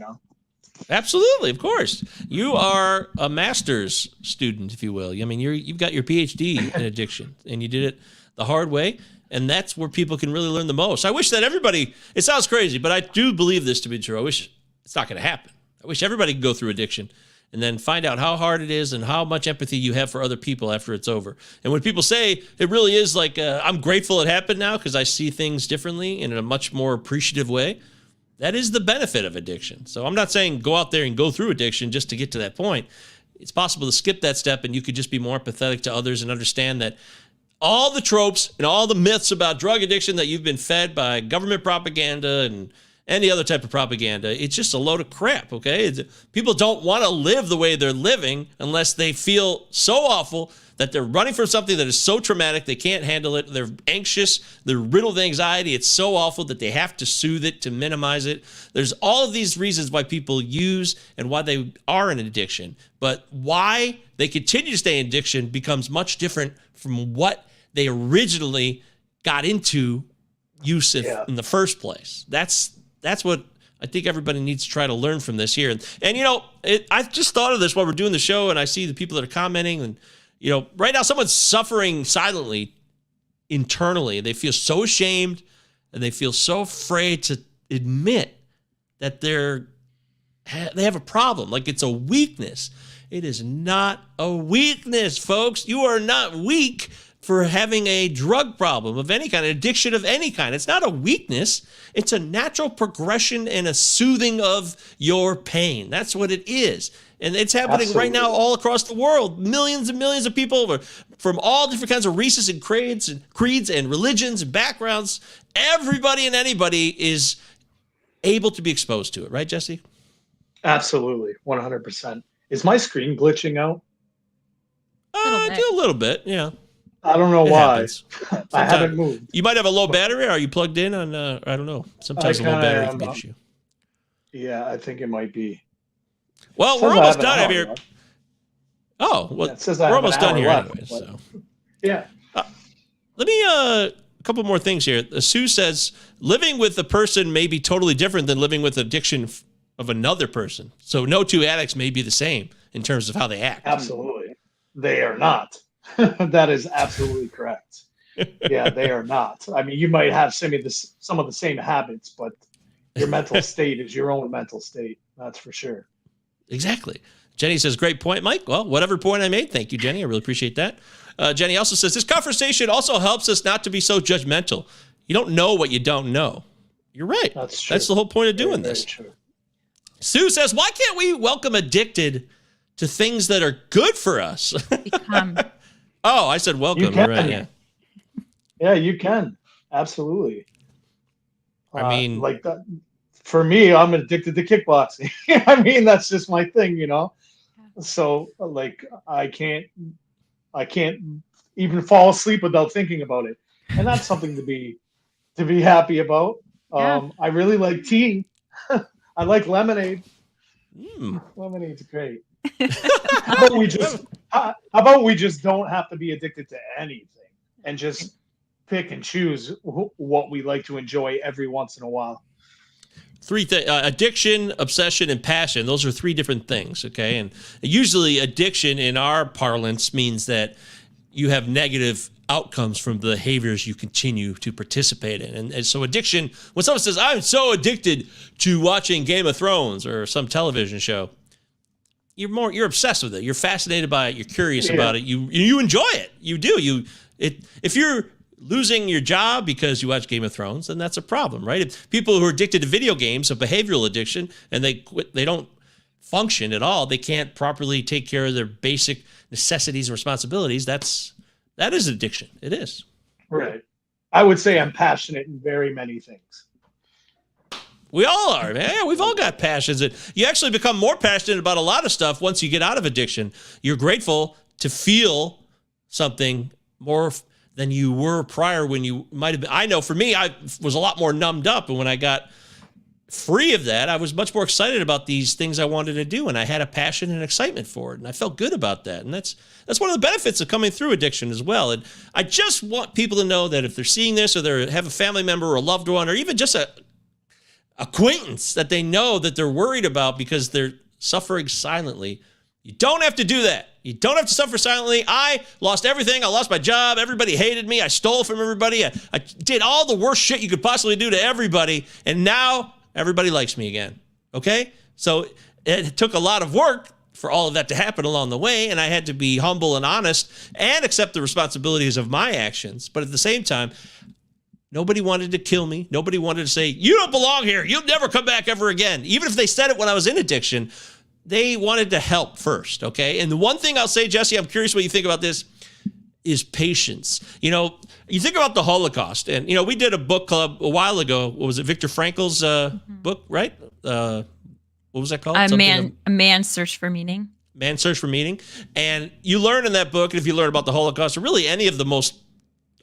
Absolutely, of course. You are a master's student, if you will. I mean, you've got your PhD in addiction, and you did it the hard way, and that's where people can really learn the most. I wish that everybody, it sounds crazy, but I do believe this to be true. I wish it's not going to happen. I wish everybody could go through addiction and then find out how hard it is and how much empathy you have for other people after it's over. And when people say it really is like, I'm grateful it happened now because I see things differently and in a much more appreciative way, that is the benefit of addiction. So I'm not saying go out there and go through addiction just to get to that point. It's possible to skip that step and you could just be more empathetic to others and understand that all the tropes and all the myths about drug addiction that you've been fed by government propaganda and any other type of propaganda, it's just a load of crap, okay? People don't want to live the way they're living unless they feel so awful that they're running from something that is so traumatic they can't handle it. They're anxious. They're riddled with anxiety. It's so awful that they have to soothe it to minimize it. There's all of these reasons why people use and why they are in addiction. But why they continue to stay in addiction becomes much different from what they originally got into use in the first place. That's what I think everybody needs to try to learn from this here. And I just thought of this while we're doing the show, and I see the people that are commenting, and right now someone's suffering silently internally. They feel so ashamed and they feel so afraid to admit that they have a problem, like it's a weakness. It is not a weakness, folks. You are not weak for having a drug problem of any kind, an addiction of any kind. It's not a weakness. It's a natural progression and a soothing of your pain. That's what it is. And it's happening right now all across the world. Millions and millions of people from all different kinds of races and creeds and religions and backgrounds. Everybody and anybody is able to be exposed to it. Right, Jesse? Absolutely. 100%. Is my screen glitching out? Do a little bit, yeah. I don't know why. I haven't moved. You might have a low battery. Are you plugged in on, I don't know. Sometimes a low battery can be an issue. Yeah, I think it might be. Well, we're almost done here. Oh, well, we're almost done here anyway. So. Yeah. Let me, a couple more things here. Sue says, living with a person may be totally different than living with addiction of another person. So no two addicts may be the same in terms of how they act. Absolutely. They are not. That is absolutely correct. Yeah, they are not. I mean, you might have some of the same habits, but your mental state is your own mental state. That's for sure. Exactly. Jenny says, great point, Mike. Well, whatever point I made, thank you, Jenny. I really appreciate that. Jenny also says, this conversation also helps us not to be so judgmental. You don't know what you don't know. You're right. That's true. That's the whole point of doing this. True. Sue says, why can't we welcome addicted to things that are good for us? Become. Oh, I said welcome. You're right, yeah. Yeah, you can. Absolutely. I mean, like that. For me, I'm addicted to kickboxing. I mean, that's just my thing, So, like, I can't even fall asleep without thinking about it, and that's something to be happy about. Yeah. I really like tea. I like lemonade. Lemonade's great. How about we just don't have to be addicted to anything and just pick and choose what we like to enjoy every once in a while. Three things: addiction, obsession, and passion. Those are three different things, okay? And usually addiction in our parlance means that you have negative outcomes from the behaviors you continue to participate in. And so addiction, when someone says, I'm so addicted to watching Game of Thrones or some television show, you're obsessed with it. You're fascinated by it. You're curious about it. You enjoy it. You do. If you're losing your job because you watch Game of Thrones, then that's a problem, right? If people who are addicted to video games, a behavioral addiction, and they don't function at all, they can't properly take care of their basic necessities and responsibilities, that's That is addiction. It is. Right. I would say I'm passionate in very many things. We all are, man. We've all got passions. You actually become more passionate about a lot of stuff once you get out of addiction. You're grateful to feel something more than you were prior when you might have been. I know for me, I was a lot more numbed up. And when I got free of that, I was much more excited about these things I wanted to do. And I had a passion and excitement for it. And I felt good about that. And that's one of the benefits of coming through addiction as well. And I just want people to know that if they're seeing this or they have a family member or a loved one or even just a acquaintance that they know that they're worried about because they're suffering silently, you don't have to do that. You don't have to suffer silently. I lost everything. I lost my job. Everybody hated me. I stole from everybody. I did all the worst shit you could possibly do to everybody. And now everybody likes me again. Okay? So it took a lot of work for all of that to happen along the way. And I had to be humble and honest and accept the responsibilities of my actions. But at the same time, nobody wanted to kill me. Nobody wanted to say, you don't belong here. You'll never come back ever again. Even if they said it when I was in addiction, they wanted to help first, okay? And the one thing I'll say, Jesse, I'm curious what you think about this, is patience. You know, you think about the Holocaust, and, you know, we did a book club a while ago. What was it, Viktor Frankl's book, right? What was that called? A Man's Search for Meaning. Man's Search for Meaning. And you learn in that book, and if you learn about the Holocaust, or really any of the most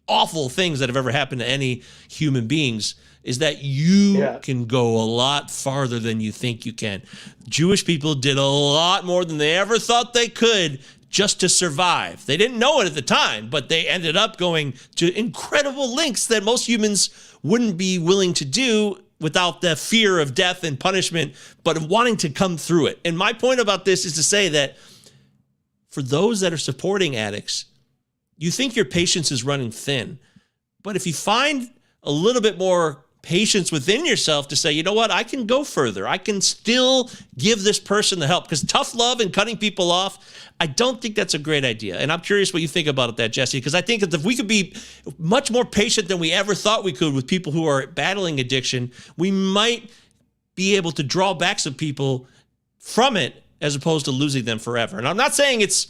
awful things that have ever happened to any human beings, is that you can go a lot farther than you think you can. Jewish people did a lot more than they ever thought they could just to survive. They didn't know it at the time, but they ended up going to incredible lengths that most humans wouldn't be willing to do without the fear of death and punishment, but wanting to come through it. And my point about this is to say that for those that are supporting addicts, you think your patience is running thin, but if you find a little bit more patience within yourself to say, you know what, I can go further. I can still give this person the help, because tough love and cutting people off, I don't think that's a great idea. And I'm curious what you think about that, Jesse, because I think that if we could be much more patient than we ever thought we could with people who are battling addiction, we might be able to draw back some people from it as opposed to losing them forever. And I'm not saying it's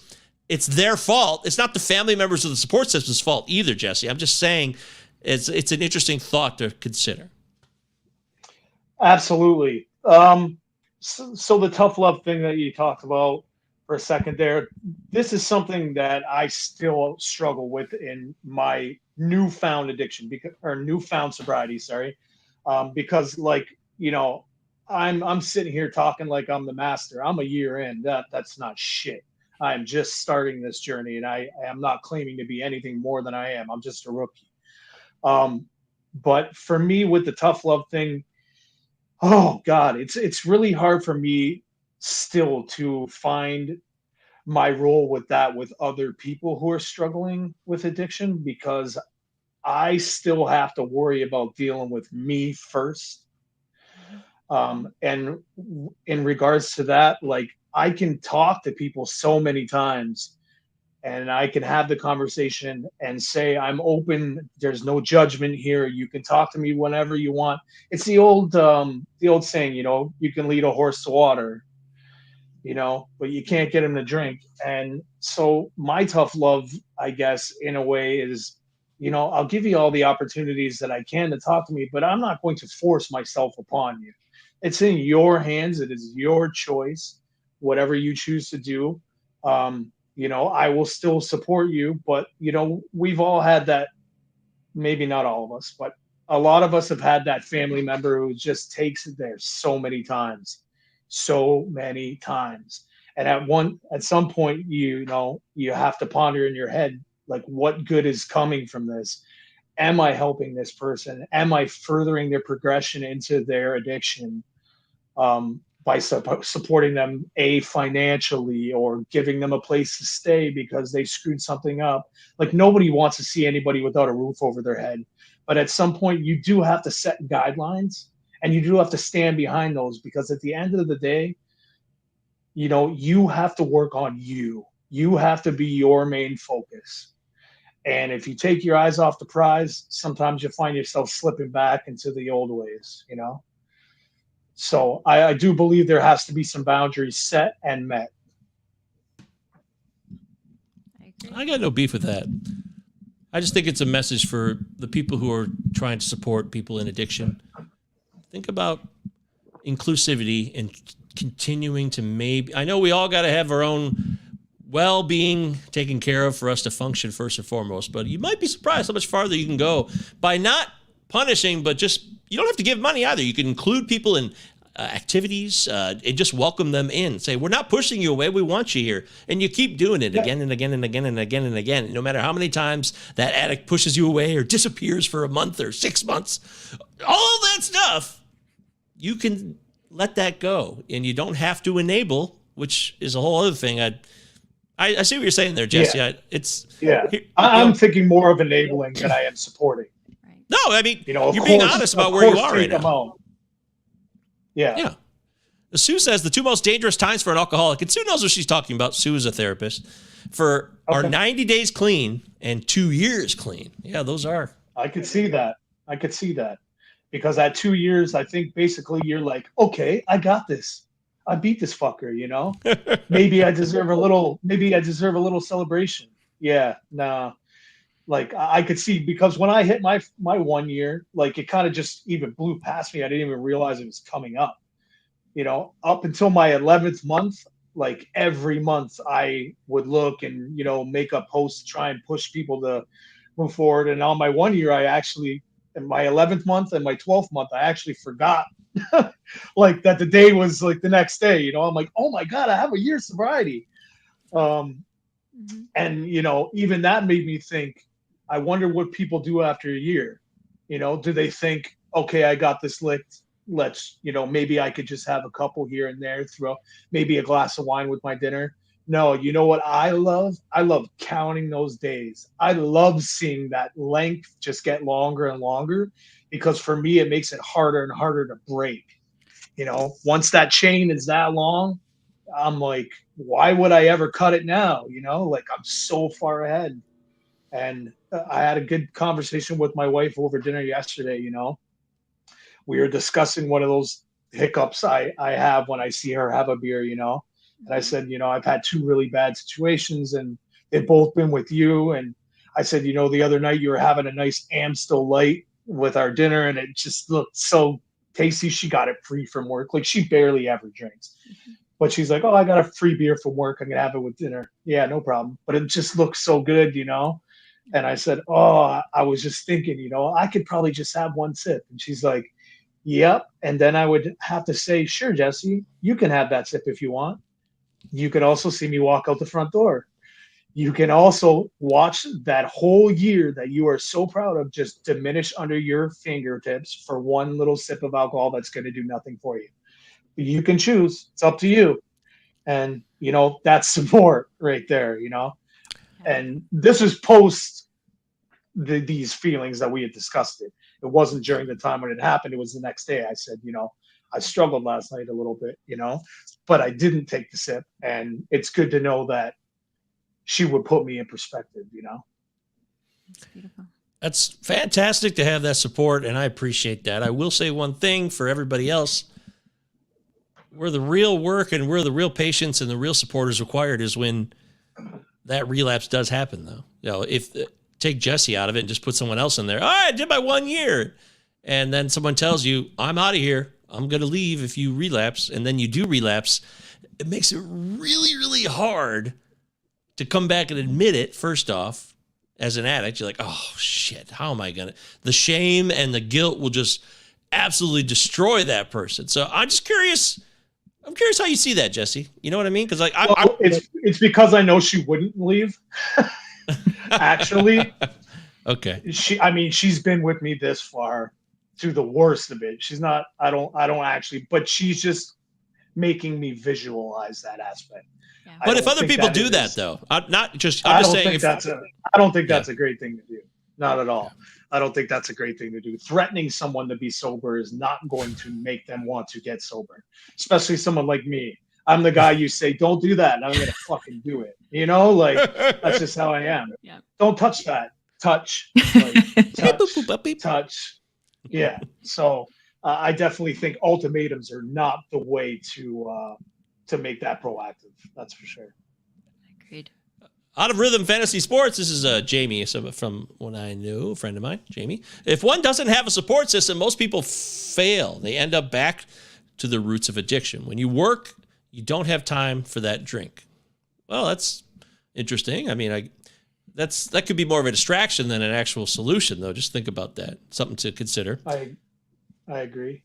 their fault. It's not the family members of the support system's fault either, Jesse. I'm just saying it's an interesting thought to consider. Absolutely. So the tough love thing that you talked about for a second there, this is something that I still struggle with in my newfound addiction, newfound sobriety, because, like, you know, I'm sitting here talking like I'm the master. I'm a year in. That's not shit. I'm just starting this journey, and I am not claiming to be anything more than I am. I'm just a rookie. But for me, with the tough love thing, oh God, it's really hard for me still to find my role with other people who are struggling with addiction, because I still have to worry about dealing with me first. And in regards to that, like, I can talk to people so many times, and I can have the conversation and say, I'm open. There's no judgment here. You can talk to me whenever you want. It's the old saying, you know, you can lead a horse to water, you know, but you can't get him to drink. And so my tough love, I guess, in a way is, you know, I'll give you all the opportunities that I can to talk to me, but I'm not going to force myself upon you. It's in your hands. It is your choice, whatever you choose to do. You know, I will still support you, but, you know, we've all had that, maybe not all of us, but a lot of us have had that family member who just takes it there so many times. And at some point, you know, you have to ponder in your head, like, what good is coming from this? Am I helping this person? Am I furthering their progression into their addiction? By supporting them financially, or giving them a place to stay because they screwed something up. Like, nobody wants to see anybody without a roof over their head, but at some point you do have to set guidelines, and you do have to stand behind those, because at the end of the day, you know, you have to work on you have to be your main focus. And if you take your eyes off the prize, sometimes you find yourself slipping back into the old ways, you know. So I do believe there has to be some boundaries set and met. I got no beef with that. I just think it's a message for the people who are trying to support people in addiction. Think about inclusivity and continuing to maybe, I know we all got to have our own well-being taken care of for us to function first and foremost, but you might be surprised how much farther you can go by not punishing, but just, you don't have to give money either. You can include people in activities and just welcome them in. Say, we're not pushing you away. We want you here. And you keep doing it again and again and again and again and again. No matter how many times that addict pushes you away or disappears for a month or 6 months, all that stuff, you can let that go. And you don't have to enable, which is a whole other thing. I see what you're saying there, Jesse. I'm thinking more of enabling than I am supporting. Right. No, I mean, you're being honest about where you are right now. Yeah. Sue says the 2 most dangerous times for an alcoholic, and Sue knows what she's talking about. Sue is a therapist. Are 90 days clean and 2 years clean. Yeah, those are. I could see that. Because at 2 years, I think basically you're like, okay, I got this. I beat this fucker, Maybe I deserve a little celebration. Yeah, nah. Like I could see, because when I hit my 1 year, like it kind of just even blew past me. I didn't even realize it was coming up. Up until my 11th month, like every month I would look and, make up posts to try and push people to move forward. And on my 1 year, in my 11th month and my 12th month, I actually forgot like that the day was like the next day. I'm like, oh my God, I have a year's sobriety. And, even that made me think, I wonder what people do after a year. Do they think, okay, I got this licked. Let's, maybe I could just have a couple here and there, throw maybe a glass of wine with my dinner. No, you know what I love? I love counting those days. I love seeing that length just get longer and longer, because for me, it makes it harder and harder to break. Once that chain is that long, I'm like, why would I ever cut it now? Like I'm so far ahead. And I had a good conversation with my wife over dinner yesterday. We were discussing one of those hiccups I have when I see her have a beer, and I said, I've had 2 really bad situations and they've both been with you. And I said, the other night you were having a nice Amstel Light with our dinner and it just looked so tasty. She got it free from work. Like she barely ever drinks. But she's like, oh, I got a free beer from work. I'm going to have it with dinner. Yeah, no problem. But it just looks so good, And I said, oh, I was just thinking, I could probably just have 1 sip. And she's like, yep. And then I would have to say, sure, Jesse, you can have that sip if you want. You can also see me walk out the front door. You can also watch that whole year that you are so proud of just diminish under your fingertips for 1 little sip of alcohol that's going to do nothing for you. You can choose. It's up to you. And, that's support right there, And this is post these feelings that we had discussed it. It wasn't during the time when it happened. It was the next day. I said, I struggled last night a little bit, but I didn't take the sip. And it's good to know that she would put me in perspective, That's beautiful. That's fantastic to have that support, and I appreciate that. I will say one thing for everybody else. Where the real work and where the real patience and the real support is required is when that relapse does happen, though. If take Jesse out of it and just put someone else in there. All right, I did my 1 year. And then someone tells you, I'm out of here. I'm going to leave if you relapse. And then you do relapse. It makes it really, really hard to come back and admit it, first off, as an addict. You're like, oh, shit, how am I going to? The shame and the guilt will just absolutely destroy that person. So I'm just curious. I'm curious how you see that, Jesse. You know what I mean? Because it's because I know she wouldn't leave. Actually, okay. She's been with me this far through the worst of it. She's not. I don't actually, but she's just making me visualize that aspect. Yeah. But if other people do that, though, not just. I don't think that's a great thing to do. Not at all. Yeah. I don't think that's a great thing to do. Threatening someone to be sober is not going to make them want to get sober, especially someone like me. I'm the guy you say, don't do that, and I'm going to fucking do it. Like, that's just how I am. Yeah. Don't touch that. Touch. Like, touch. Yeah. So I definitely think ultimatums are not the way to make that proactive. That's for sure. Agreed. Out of Rhythm Fantasy Sports, this is Jamie from when I knew, a friend of mine, Jamie. If one doesn't have a support system, most people fail. They end up back to the roots of addiction. When you work, you don't have time for that drink. Well, that's interesting. I mean, that could be more of a distraction than an actual solution, though. Just think about that. Something to consider. I agree.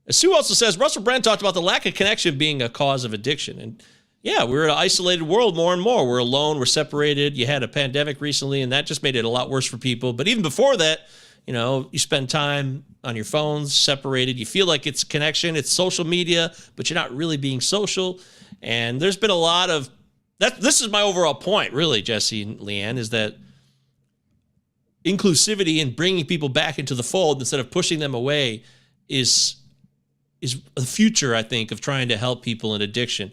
Sue also says, Russell Brand talked about the lack of connection being a cause of addiction. And yeah, we're in an isolated world more and more. We're alone. We're separated. You had a pandemic recently, and that just made it a lot worse for people. But even before that, you spend time on your phones, separated. You feel like it's connection. It's social media, but you're not really being social. And there's been a lot of that. This is my overall point, really, Jesse and Leanne, is that inclusivity and bringing people back into the fold instead of pushing them away is the future, I think, of trying to help people in addiction.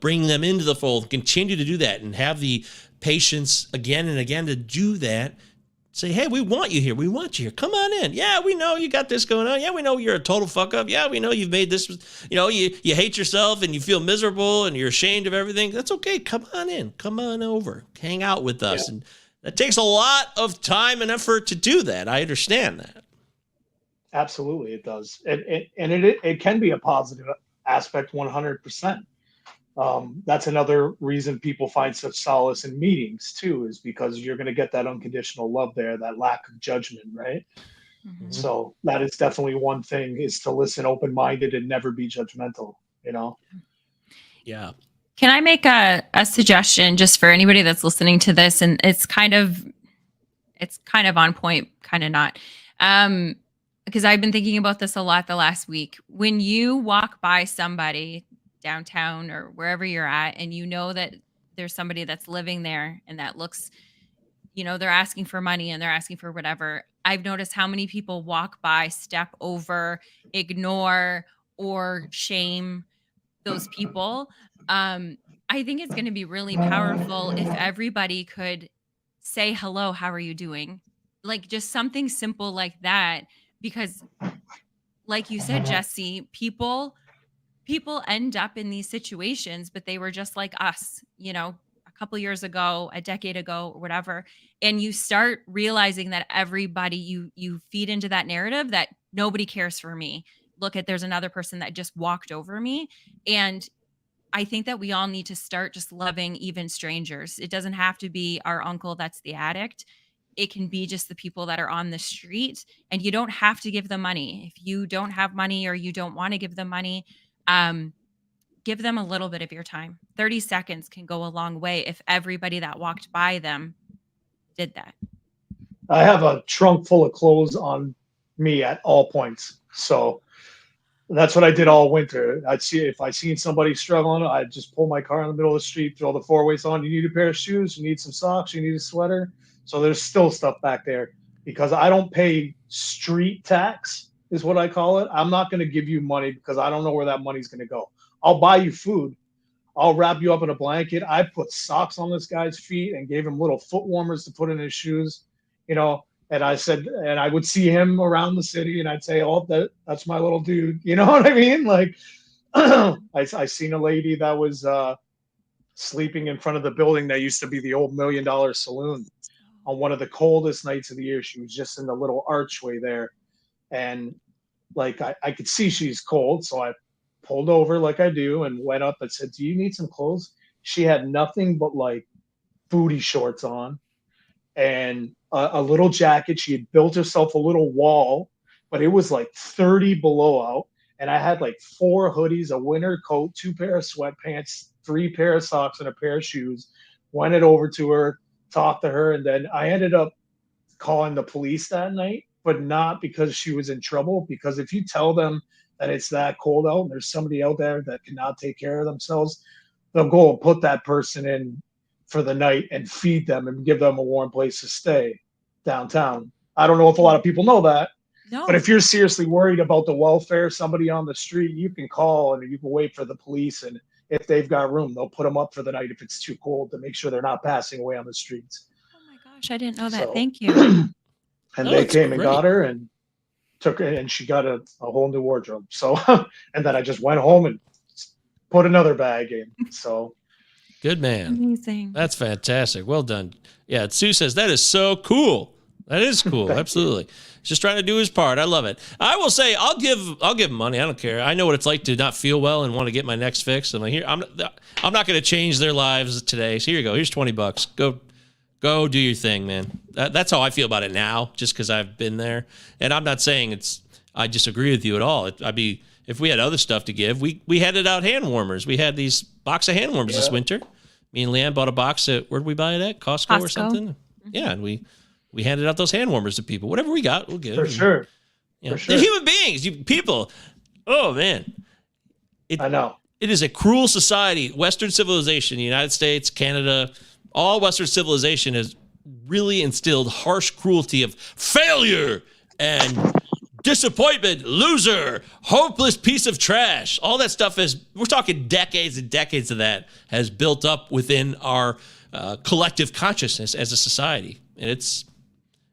Bring them into the fold, continue to do that, and have the patience again and again to do that. Say, hey, we want you here. We want you here. Come on in. Yeah, we know you got this going on. Yeah, we know you're a total fuck up. Yeah, we know you've made this, you hate yourself and you feel miserable and you're ashamed of everything. That's okay. Come on in. Come on over. Hang out with us. Yeah. And that takes a lot of time and effort to do that. I understand that. Absolutely, it does. And it can be a positive aspect 100%. That's another reason people find such solace in meetings too, is because you're going to get that unconditional love there, that lack of judgment, right? Mm-hmm. So that is definitely one thing, is to listen open-minded and never be judgmental, Yeah. Can I make a suggestion just for anybody that's listening to this? And it's kind of on point, kind of not. Because I've been thinking about this a lot the last week. When you walk by somebody downtown or wherever you're at, and you know that there's somebody that's living there and that looks, they're asking for money and they're asking for whatever. I've noticed how many people walk by, step over, ignore, or shame those people. I think it's going to be really powerful if everybody could say, hello, how are you doing? Like just something simple like that. Because like you said, Jesse, people end up in these situations, but they were just like us, a couple years ago, a decade ago, or whatever. And you start realizing that everybody, you feed into that narrative that nobody cares for me. Look there's another person that just walked over me. And I think that we all need to start just loving even strangers. It doesn't have to be our uncle that's the addict. It can be just the people that are on the street, and you don't have to give them money. If you don't have money or you don't want to give them money, give them a little bit of your time. 30 seconds can go a long way if everybody that walked by them did that. I have a trunk full of clothes on me at all points. So that's what I did all winter. If I seen somebody struggling, I'd just pull my car in the middle of the street, throw the four-ways on. You need a pair of shoes, you need some socks, you need a sweater. So there's still stuff back there, because I don't pay street tax, is what I call it. I'm not going to give you money because I don't know where that money's going to go. I'll buy you food. I'll wrap you up in a blanket. I put socks on this guy's feet and gave him little foot warmers to put in his shoes, and I said, and I would see him around the city and I'd say, oh, that's my little dude. You know what I mean? Like I seen a lady that was sleeping in front of the building that used to be the old $1 Million Saloon. On one of the coldest nights of the year, she was just in the little archway there. And like, I could see she's cold. So I pulled over like I do and went up and said, do you need some clothes? She had nothing but like booty shorts on and a little jacket. She had built herself a little wall, but it was like 30 below out. And I had like 4 hoodies, a winter coat, 2 pair of sweatpants, 3 pair of socks, and a pair of shoes. Went it over to her, talked to her, and then I ended up calling the police that night, but not because she was in trouble. Because if you tell them that it's that cold out and there's somebody out there that cannot take care of themselves, they'll go and put that person in for the night and feed them and give them a warm place to stay downtown. I don't know if a lot of people know that. No. But if you're seriously worried about the welfare of somebody on the street, you can call and you can wait for the police, and if they've got room, they'll put them up for the night if it's too cold, to make sure they're not passing away on the streets. Oh my gosh, I didn't know that. Thank you. And they came and got her and took her, and she got a whole new wardrobe. So, and then I just went home and put another bag in. So Good man. Amazing. That's fantastic. Well done. Yeah, Sue says that is so cool. That is cool. Absolutely. He's just trying to do his part. I love it. I will say I'll give him money. I don't care. I know what it's like to not feel well and want to get my next fix. I'm like, I'm not going to change their lives today. So here you go. Here's $20. Go do your thing, man. That's how I feel about it now, just because I've been there. And I'm not saying I disagree with you at all. If we had other stuff to give, we handed out hand warmers. We had these box of hand warmers this winter. Me and Leanne bought a box at, where'd we buy it at? Costco or something? Mm-hmm. Yeah, and we handed out those hand warmers to people. Whatever we got, we'll give. For sure. For sure. They're human beings. People. Oh, man. I know. It is a cruel society. Western civilization, the United States, Canada, all Western civilization has really instilled harsh cruelty of failure and disappointment, loser, hopeless piece of trash. All that stuff we're talking decades and decades of that has built up within our collective consciousness as a society. And it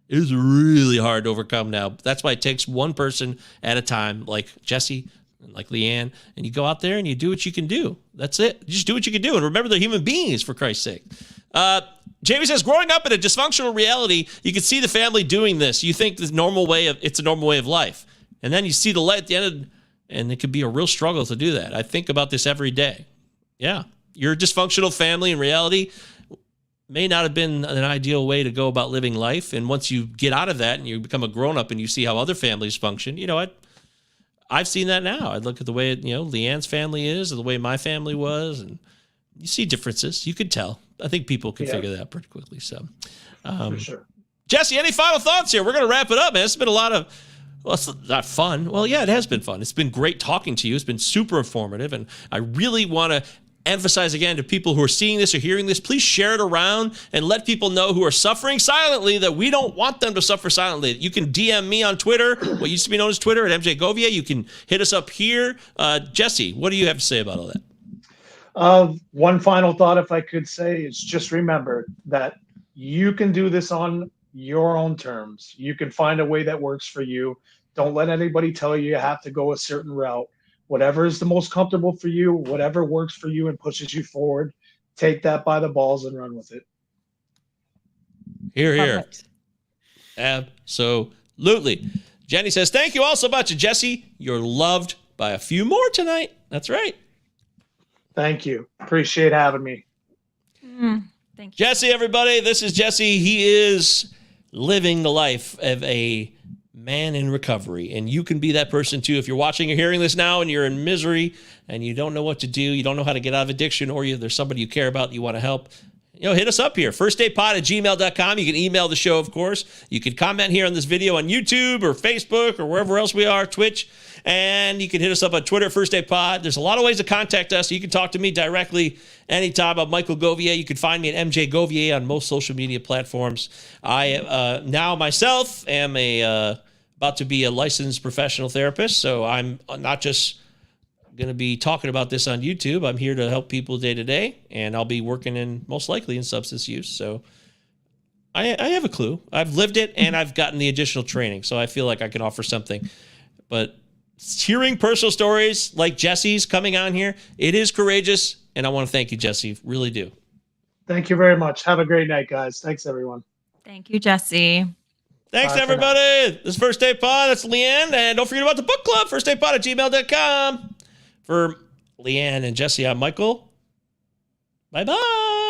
is really hard to overcome now. That's why it takes one person at a time, like Jesse and like Leanne, and you go out there and you do what you can do. That's it. You just do what you can do. And remember, they're human beings, for Christ's sake. Jamie says, growing up in a dysfunctional reality, you can see the family doing this. You think it's a normal way of life. And then you see the light at the end, and it could be a real struggle to do that. I think about this every day. Yeah. Your dysfunctional family in reality may not have been an ideal way to go about living life. And once you get out of that and you become a grown-up and you see how other families function, I've seen that now. I look at the way, Leanne's family is, or the way my family was, and you see differences. You could tell. I think people can figure that out pretty quickly. So, for sure. Jesse, any final thoughts here? We're going to wrap it up, man. It's been a lot of, it's not fun. Well, yeah, it has been fun. It's been great talking to you. It's been super informative. And I really want to emphasize again to people who are seeing this or hearing this, please share it around and let people know who are suffering silently that we don't want them to suffer silently. You can DM me on Twitter, what used to be known as Twitter, at MJ Govia. You can hit us up here. Jesse, what do you have to say about all that? One final thought, if I could say, is just remember that you can do this on your own terms. You can find a way that works for you. Don't let anybody tell you have to go a certain route. Whatever is the most comfortable for you, whatever works for you and pushes you forward, take that by the balls and run with it. Hear, hear. Absolutely. Jenny says, thank you all so much. And Jesse, you're loved by a few more tonight. That's right. Thank you. Appreciate having me. Thank you. Jesse, everybody. This is Jesse. He is living the life of a man in recovery. And you can be that person too. If you're watching or hearing this now and you're in misery and you don't know what to do, you don't know how to get out of addiction, or there's somebody you care about, you want to help, hit us up here. firstdaypod@gmail.com. You can email the show, of course. You can comment here on this video on YouTube or Facebook or wherever else we are, Twitch. And you can hit us up on Twitter, First Day Pod. There's a lot of ways to contact us. You can talk to me directly anytime. I'm Michael Govier. You can find me at MJ Govier on most social media platforms. I now myself am about to be a licensed professional therapist, so I'm not just going to be talking about this on YouTube. I'm here to help people day to day, and I'll be working most likely in substance use. So I have a clue. I've lived it, and I've gotten the additional training, so I feel like I can offer something. But hearing personal stories like Jesse's coming on here, it is courageous, and I want to thank you, Jesse. Really do. Thank you very much. Have a great night, guys. Thanks, everyone. Thank you, Jesse. Thanks, everybody. This is First Day Pod. That's Leanne. And don't forget about the book club, firstdaypod@gmail.com. For Leanne and Jesse, I'm Michael. Bye-bye.